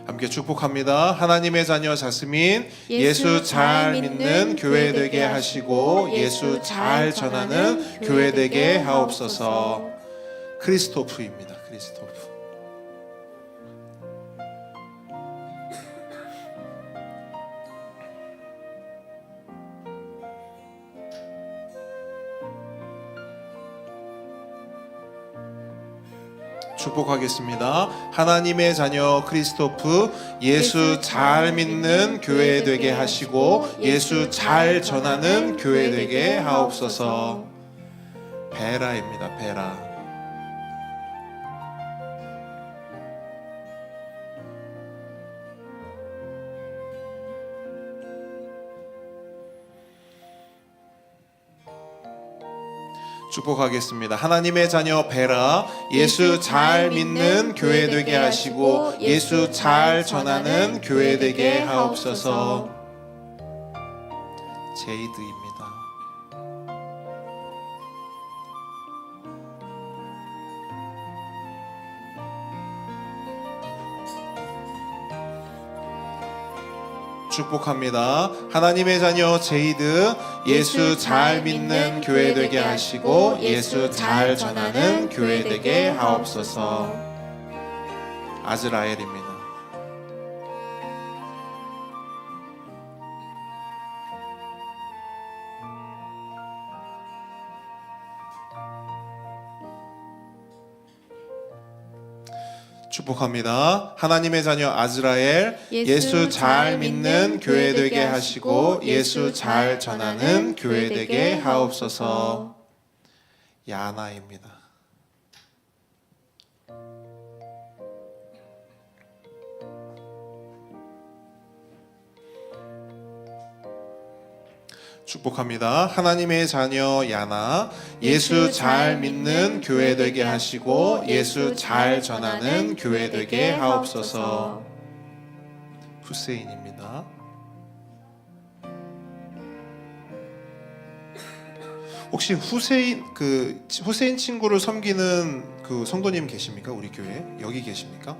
함께 축복합니다. 하나님의 자녀 자스민, 예수 잘 믿는 교회 되게 하시고 예수 잘 전하는 교회 되게 하옵소서. 크리스토프입니다. 크리스토프. 축복하겠습니다. 하나님의 자녀 크리스토프, 예수 잘 믿는 교회 되게 하시고 예수 잘 전하는 교회 되게 하옵소서. 베라입니다. 베라. 축복하겠습니다. 하나님의 자녀 베라, 예수 잘 믿는 교회 되게 하시고 예수 잘 전하는 교회 되게 하옵소서. 제이드입니다. 축복합니다. 하나님의 자녀 제이드, 예수 잘 믿는 교회 되게 하시고 예수 잘 전하는 교회 되게 하옵소서. 아즈라엘입니다. 축복합니다. 하나님의 자녀 아즈라엘, 예수 잘 믿는 교회 되게 하시고 예수 잘 전하는 교회 되게 하옵소서. 야나입니다. 축복합니다. 하나님의 자녀 야나, 예수 잘 믿는 교회 되게 하시고 예수 잘 전하는 교회 되게 하옵소서. 후세인입니다. 혹시 후세인 친구를 섬기는 그 성도님 계십니까? 우리 교회 여기 계십니까?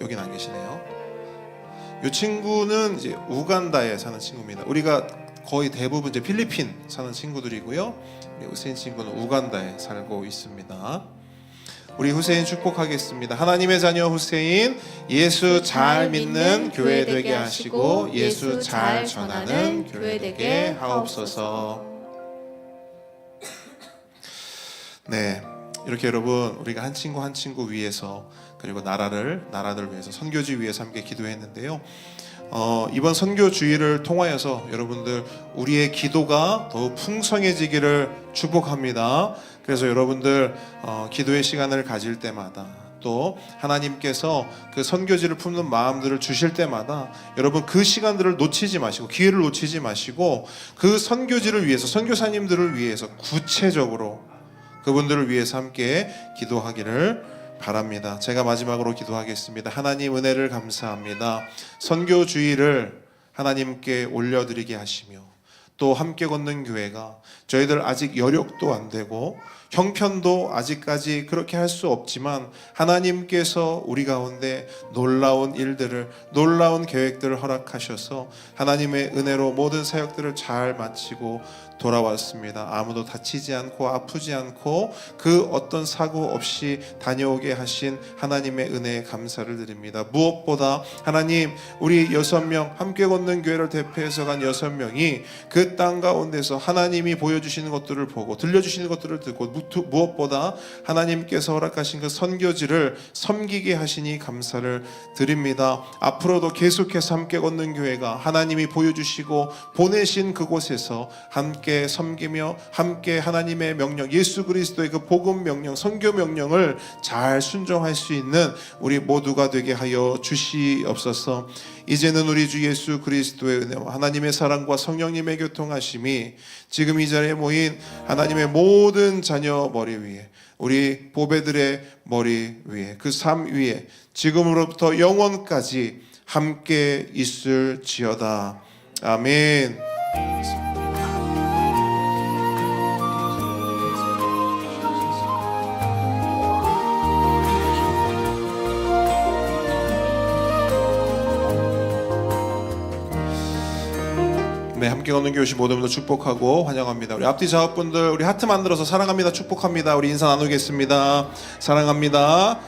여긴 안 계시네요. 이 친구는 이제 우간다에 사는 친구입니다. 우리가 거의 대부분 이제 필리핀 사는 친구들이고요. 우리 후세인 친구는 우간다에 살고 있습니다. 우리 후세인 축복하겠습니다. 하나님의 자녀 후세인, 예수 잘 믿는 교회 되게 하시고 예수 잘 전하는 교회 되게 하옵소서. 네, 이렇게 여러분 우리가 한 친구 한 친구 위해서 그리고 나라들 위해서 선교지 위해서 함께 기도했는데요. 이번 선교 주일을 통하여서 여러분들 우리의 기도가 더욱 풍성해지기를 축복합니다. 그래서 여러분들 기도의 시간을 가질 때마다 또 하나님께서 그 선교지를 품는 마음들을 주실 때마다 여러분 그 시간들을 놓치지 마시고 기회를 놓치지 마시고 그 선교지를 위해서 선교사님들을 위해서 구체적으로 그분들을 위해서 함께 기도하기를 바랍니다. 제가 마지막으로 기도하겠습니다. 하나님 은혜를 감사합니다. 선교 주일을 하나님께 올려드리게 하시며 또 함께 걷는 교회가 저희들 아직 여력도 안 되고 형편도 아직까지 그렇게 할 수 없지만 하나님께서 우리 가운데 놀라운 일들을 놀라운 계획들을 허락하셔서 하나님의 은혜로 모든 사역들을 잘 마치고 돌아왔습니다. 아무도 다치지 않고 아프지 않고 그 어떤 사고 없이 다녀오게 하신 하나님의 은혜에 감사를 드립니다. 무엇보다 하나님, 우리 6명 함께 걷는 교회를 대표해서 간 6명이 그 땅 가운데서 하나님이 보여주시는 것들을 보고 들려주시는 것들을 듣고 무엇보다 하나님께서 허락하신 그 선교지를 섬기게 하시니 감사를 드립니다. 앞으로도 계속해서 함께 걷는 교회가 하나님이 보여주시고 보내신 그곳에서 함께 섬기며 함께 하나님의 명령, 예수 그리스도의 그 복음 명령, 선교 명령을 잘 순종할 수 있는 우리 모두가 되게 하여 주시옵소서. 이제는 우리 주 예수 그리스도의 은혜와 하나님의 사랑과 성령님의 교통하심이 지금 이 자리에 모인 하나님의 모든 자녀 머리 위에, 우리 보배들의 머리 위에, 그 삶 위에 지금으로부터 영원까지 함께 있을지어다. 아멘. 네, 함께 걷는 교회 모든 분들 축복하고 환영합니다. 우리 앞뒤 작업분들, 우리 하트 만들어서 사랑합니다, 축복합니다. 우리 인사 나누겠습니다. 사랑합니다,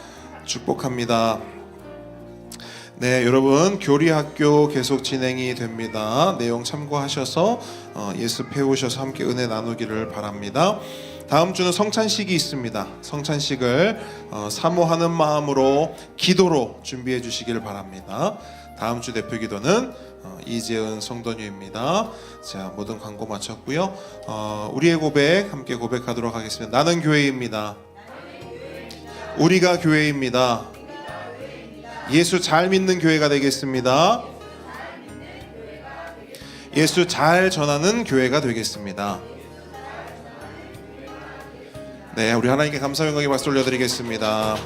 축복합니다. 네, 여러분 교리학교 계속 진행이 됩니다. 내용 참고하셔서 예습 해오셔서 함께 은혜 나누기를 바랍니다. 다음 주는 성찬식이 있습니다. 성찬식을 사모하는 마음으로 기도로 준비해 주시길 바랍니다. 다음 주 대표 기도는 이재은 성도님입니다. 자, 모든 광고 마쳤고요. 우리의 고백 함께 고백하도록 하겠습니다. 나는 교회입니다. 우리가 교회입니다. 예수 잘 믿는 교회가 되겠습니다. 예수 잘 전하는 교회가 되겠습니다. 네, 우리 하나님께 감사 영광의 박수 올려드리겠습니다.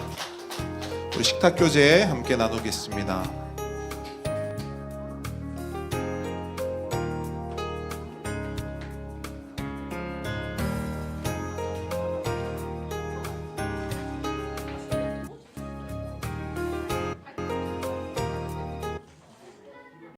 우리 식탁 교제 함께 나누겠습니다.